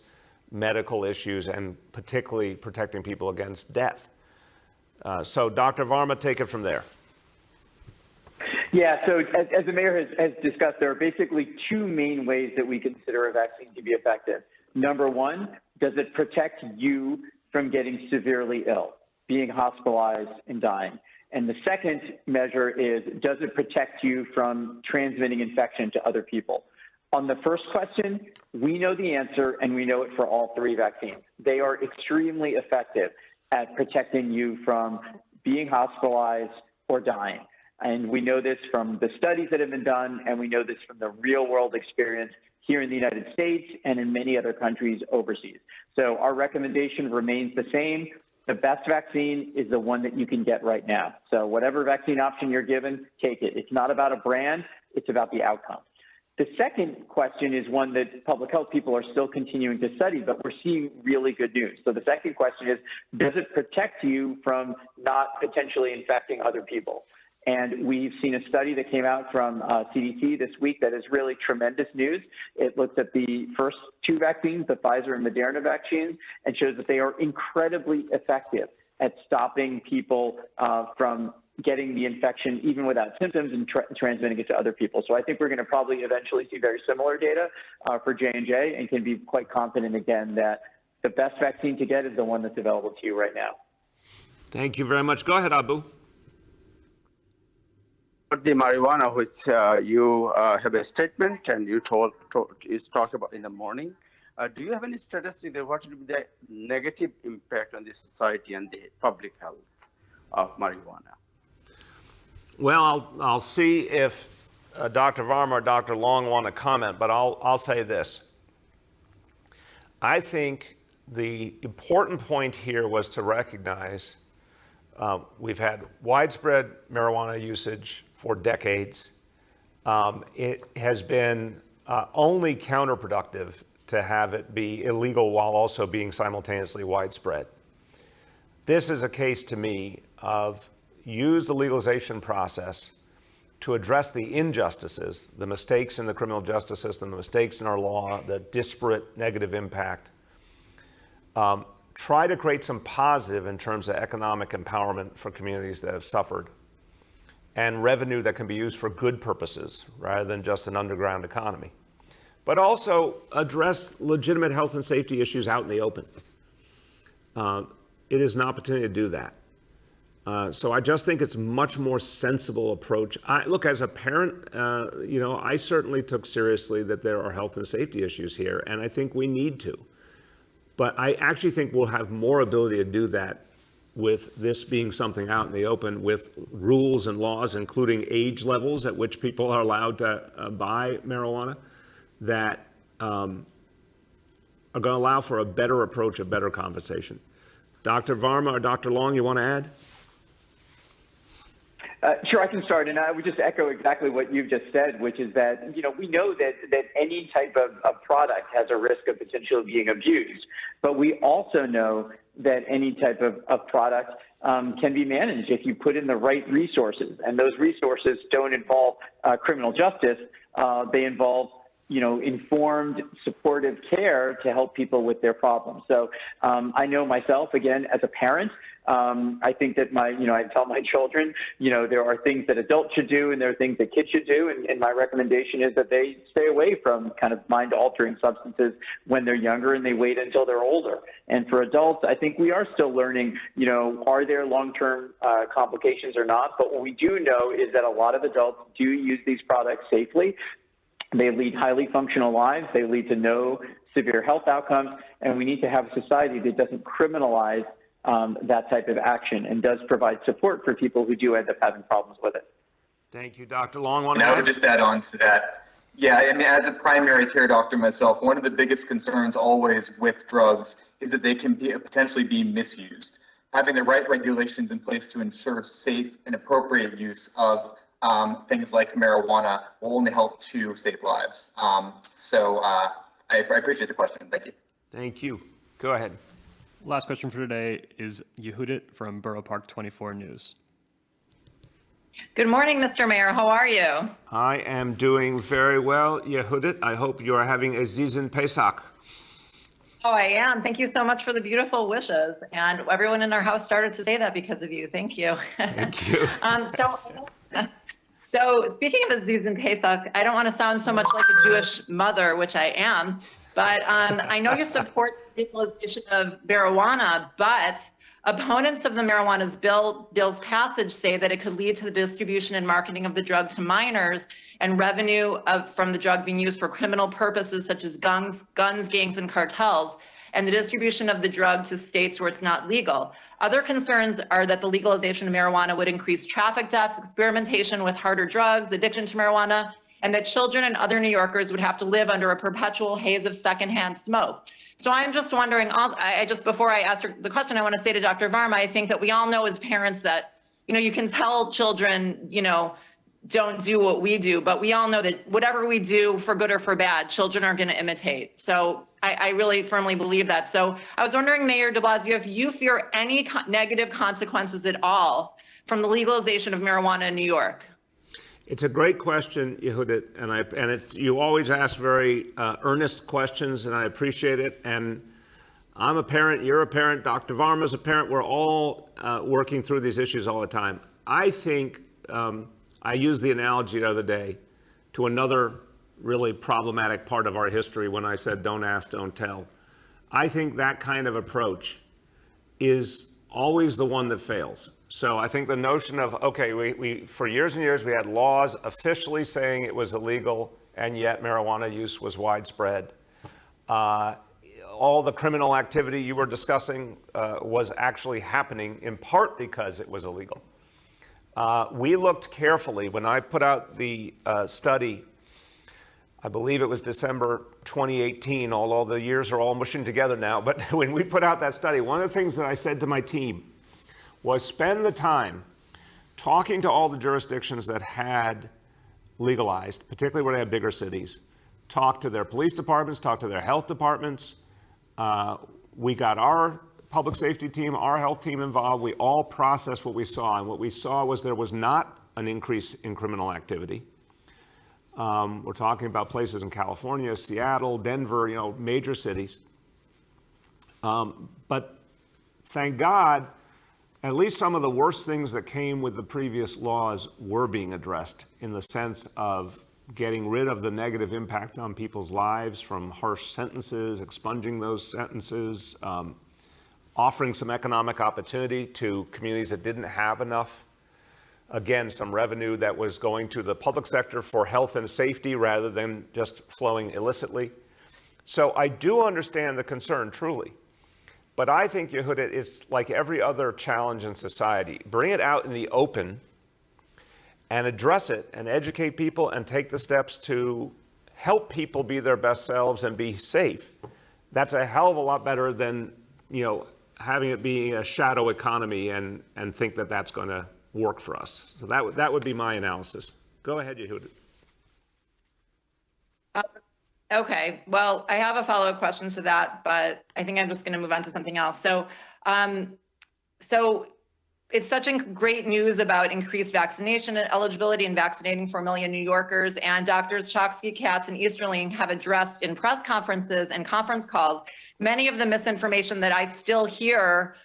medical issues and particularly protecting people against death. So Dr. Varma, take it from there. Yeah, so as the mayor has discussed, there are basically 2 main ways that we consider a vaccine to be effective. Number 1, does it protect you from getting severely ill, being hospitalized and dying? And the second measure is, does it protect you from transmitting infection to other people? On the first question, we know the answer, and we know it for all 3 vaccines. They are extremely effective at protecting you from being hospitalized or dying. And we know this from the studies that have been done, and we know this from the real-world experience here in the United States and in many other countries overseas. So our recommendation remains the same. The best vaccine is the one that you can get right now. So whatever vaccine option you're given, take it. It's not about a brand, it's about the outcome. The second question is one that public health people are still continuing to study, but we're seeing really good news. So the second question is, does it protect you from not potentially infecting other people? And we've seen a study that came out from CDC this week that is really tremendous news. It looks at the first 2 vaccines, the Pfizer and Moderna vaccines, and shows that they are incredibly effective at stopping people from getting the infection even without symptoms and transmitting it to other people. So I think we're going to probably eventually see very similar data for J&J, and can be quite confident again that the best vaccine to get is the one that's available to you right now. Thank you very much. Go ahead, Abu. The marijuana, which you have a statement and you talk about in the morning. Do you have any statistics that what would be the negative impact on the society and the public health of marijuana? Well, I'll see if Dr. Varma or Dr. Long want to comment, but I'll say this. I think the important point here was to recognize we've had widespread marijuana usage for decades. It has been only counterproductive to have it be illegal while also being simultaneously widespread. This is a case to me of use the legalization process to address the injustices, the mistakes in the criminal justice system, the mistakes in our law, the disparate negative impact. Try to create some positive in terms of economic empowerment for communities that have suffered, and revenue that can be used for good purposes rather than just an underground economy. But also address legitimate health and safety issues out in the open. It is an opportunity to do that. So I just think it's a much more sensible approach. Look, as a parent, I certainly took seriously that there are health and safety issues here, and I think we need to. But I actually think we'll have more ability to do that with this being something out in the open, with rules and laws, including age levels at which people are allowed to buy marijuana, that are going to allow for a better approach, a better conversation. Dr. Varma or Dr. Long, you want to add? Sure, I can start, and I would just echo exactly what you've just said, which is that, we know that any type of product has a risk of potentially being abused, but we also know that any type of product can be managed if you put in the right resources, and those resources don't involve criminal justice, they involve informed, supportive care to help people with their problems. So I know myself, again, as a parent, I think that I tell my children, there are things that adults should do and there are things that kids should do. And my recommendation is that they stay away from kind of mind-altering substances when they're younger and they wait until they're older. And for adults, I think we are still learning, are there long-term complications or not? But what we do know is that a lot of adults do use these products safely. They lead highly functional lives. They lead to no severe health outcomes. And we need to have a society that doesn't criminalize that type of action and does provide support for people who do end up having problems with it. Thank you, Dr. Long. And I would just add on to that. Yeah, I mean, as a primary care doctor myself, one of the biggest concerns always with drugs is that they can potentially be misused. Having the right regulations in place to ensure safe and appropriate use of things like marijuana will only help to save lives. I appreciate the question. Thank you. Thank you. Go ahead. Last question for today is Yehudit from Borough Park 24 News. Good morning, Mr. Mayor. How are you? I am doing very well, Yehudit. I hope you are having a Zizin Pesach. Oh, I am. Thank you so much for the beautiful wishes. And everyone in our house started to say that because of you. Thank you. Thank you. So speaking of Aziz and Pesach, I don't want to sound so much like a Jewish mother, which I am, but I know you support the legalization of marijuana, but opponents of the marijuana's bill's passage say that it could lead to the distribution and marketing of the drug to minors and revenue from the drug being used for criminal purposes such as guns, gangs, and cartels, and the distribution of the drug to states where it's not legal. Other concerns are that the legalization of marijuana would increase traffic deaths, experimentation with harder drugs, addiction to marijuana, and that children and other New Yorkers would have to live under a perpetual haze of secondhand smoke. So I'm just wondering, before I ask the question, I want to say to Dr. Varma, I think that we all know as parents that, you can tell children, don't do what we do, but we all know that whatever we do for good or for bad, children are going to imitate. So I really firmly believe that. So I was wondering, Mayor de Blasio, if you fear any negative consequences at all from the legalization of marijuana in New York. It's a great question, Yehudit, and you always ask very earnest questions, and I appreciate it. And I'm a parent, you're a parent, Dr. Varma's a parent. We're all working through these issues all the time. I think I used the analogy the other day to another really problematic part of our history when I said, don't ask, don't tell. I think that kind of approach is always the one that fails. So I think the notion of, okay, we for years and years, we had laws officially saying it was illegal, and yet marijuana use was widespread. All the criminal activity you were discussing was actually happening in part because it was illegal. We looked carefully when I put out the study. I believe it was December 2018, although the years are all mushing together now. But when we put out that study, one of the things that I said to my team was spend the time talking to all the jurisdictions that had legalized, particularly where they had bigger cities, talk to their police departments, talk to their health departments. We got our public safety team, our health team involved. We all processed what we saw. And what we saw was there was not an increase in criminal activity. We're talking about places in California, Seattle, Denver, major cities. But thank God, at least some of the worst things that came with the previous laws were being addressed in the sense of getting rid of the negative impact on people's lives from harsh sentences, expunging those sentences, offering some economic opportunity to communities that didn't have enough. Again, some revenue that was going to the public sector for health and safety rather than just flowing illicitly. So I do understand the concern, truly. But I think, Yehudit, is like every other challenge in society. Bring it out in the open and address it and educate people and take the steps to help people be their best selves and be safe. That's a hell of a lot better than, having it be a shadow economy and think that that's going to work for us. So that would be my analysis. Go ahead, Yehuda. Okay, well, I have a follow-up question to that, but I think I'm just going to move on to something else. So it's such great news about increased vaccination eligibility and vaccinating 4 million New Yorkers. And Doctors Chokski, Katz, and Easterling have addressed in press conferences and conference calls many of the misinformation that I still hear,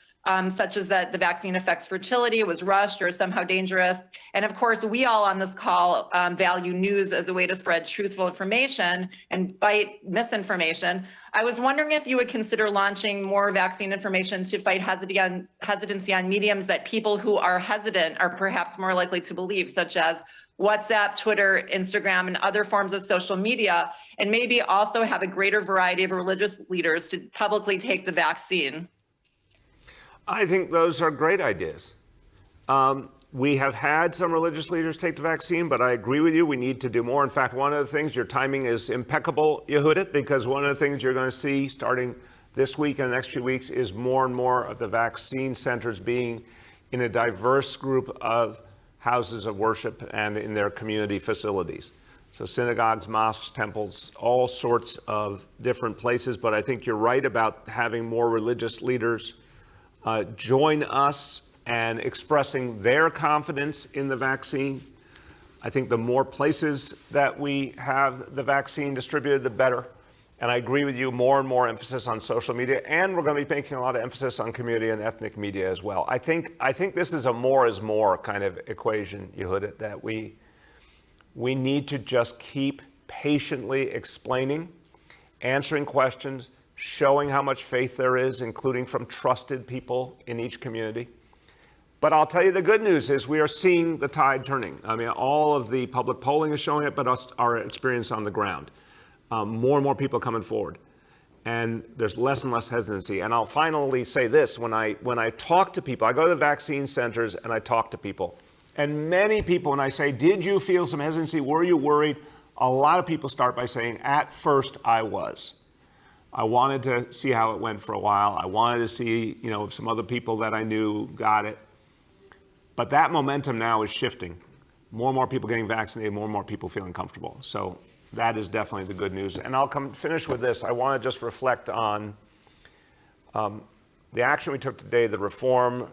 such as that the vaccine affects fertility, was rushed, or somehow dangerous. And of course, we all on this call value news as a way to spread truthful information and fight misinformation. I was wondering if you would consider launching more vaccine information to fight hesitancy on mediums that people who are hesitant are perhaps more likely to believe, such as WhatsApp, Twitter, Instagram, and other forms of social media, and maybe also have a greater variety of religious leaders to publicly take the vaccine. I think those are great ideas. We have had some religious leaders take the vaccine, but I agree with you, we need to do more. In fact, one of the things, your timing is impeccable, Yehuda, because one of the things you're going to see starting this week and the next few weeks is more and more of the vaccine centers being in a diverse group of houses of worship and in their community facilities. So synagogues, mosques, temples, all sorts of different places. But I think you're right about having more religious leaders join us and expressing their confidence in the vaccine. I think the more places that we have the vaccine distributed, the better. And I agree with you, more and more emphasis on social media, and we're going to be making a lot of emphasis on community and ethnic media as well. I think this is a more is more kind of equation, Yehuda, that we need to just keep patiently explaining, answering questions, showing how much faith there is, including from trusted people in each community. But I'll tell you the good news is we are seeing the tide turning. I mean, all of the public polling is showing it, but our experience on the ground. More and more people coming forward. And there's less and less hesitancy. And I'll finally say this, when I talk to people, I go to the vaccine centers and I talk to people. And many people, when I say, did you feel some hesitancy? Were you worried? A lot of people start by saying, at first I was. I wanted to see how it went for a while. I wanted to see, if some other people that I knew got it. But that momentum now is shifting. More and more people getting vaccinated, more and more people feeling comfortable. So that is definitely the good news. And I'll finish with this. I want to just reflect on the action we took today, the reform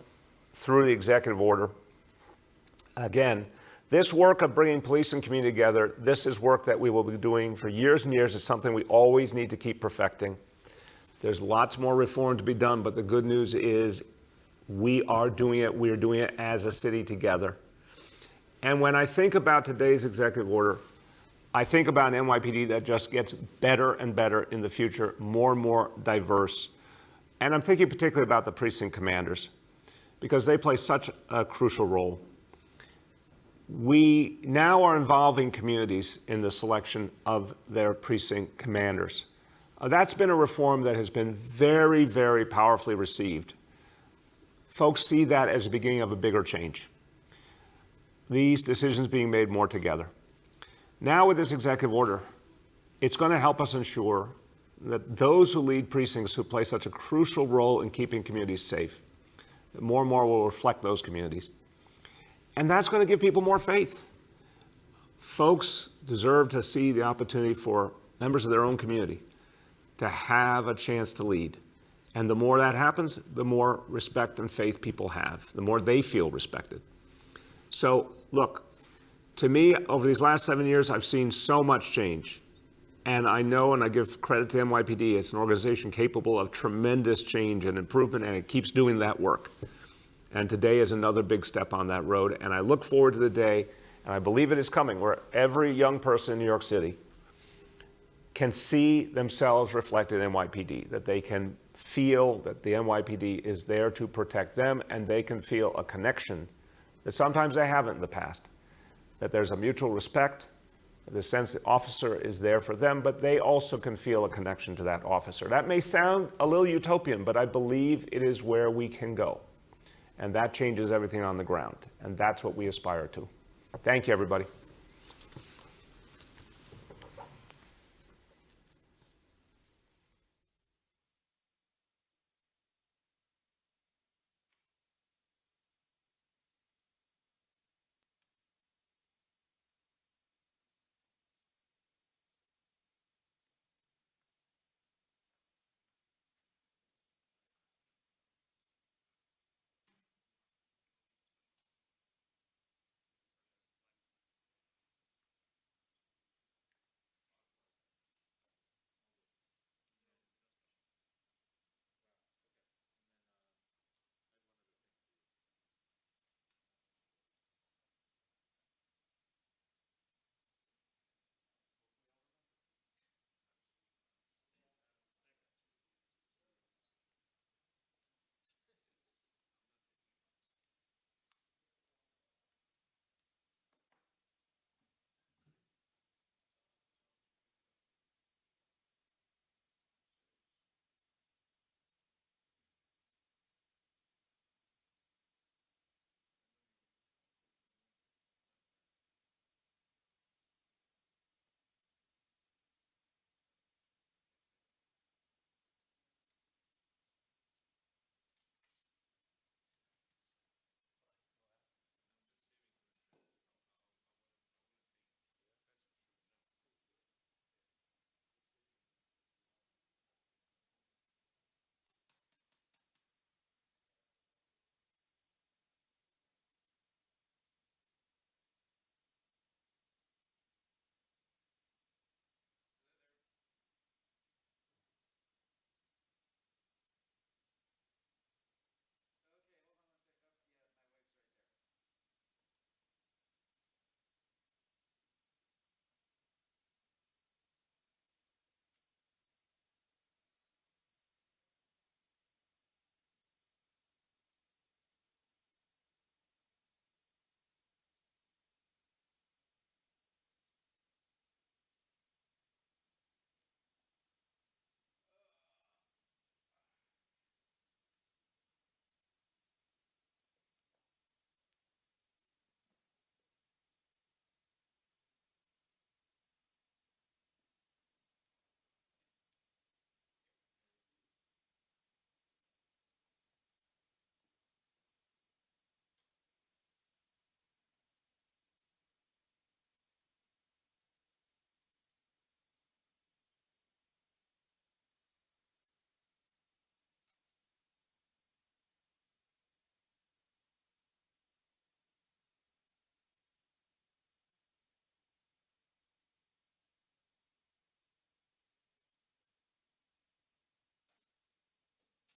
through the executive order. Again, this work of bringing police and community together, this is work that we will be doing for years and years. It's something we always need to keep perfecting. There's lots more reform to be done, but the good news is we are doing it. We are doing it as a city together. And when I think about today's executive order, I think about an NYPD that just gets better and better in the future, more and more diverse. And I'm thinking particularly about the precinct commanders, because they play such a crucial role. We now are involving communities in the selection of their precinct commanders. That's been a reform that has been very, very powerfully received. Folks see that as the beginning of a bigger change. These decisions being made more together. Now with this executive order, it's going to help us ensure that those who lead precincts who play such a crucial role in keeping communities safe, that more and more will reflect those communities. And that's going to give people more faith. Folks deserve to see the opportunity for members of their own community to have a chance to lead. And the more that happens, the more respect and faith people have, the more they feel respected. So, look, to me, over these last 7 years, I've seen so much change. And I know, and I give credit to NYPD, it's an organization capable of tremendous change and improvement, and it keeps doing that work. And today is another big step on that road. And I look forward to the day, and I believe it is coming, where every young person in New York City can see themselves reflected in NYPD, that they can feel that the NYPD is there to protect them, and they can feel a connection that sometimes they haven't in the past, that there's a mutual respect, the sense the officer is there for them, but they also can feel a connection to that officer. That may sound a little utopian, but I believe it is where we can go. And that changes everything on the ground. And that's what we aspire to. Thank you, everybody.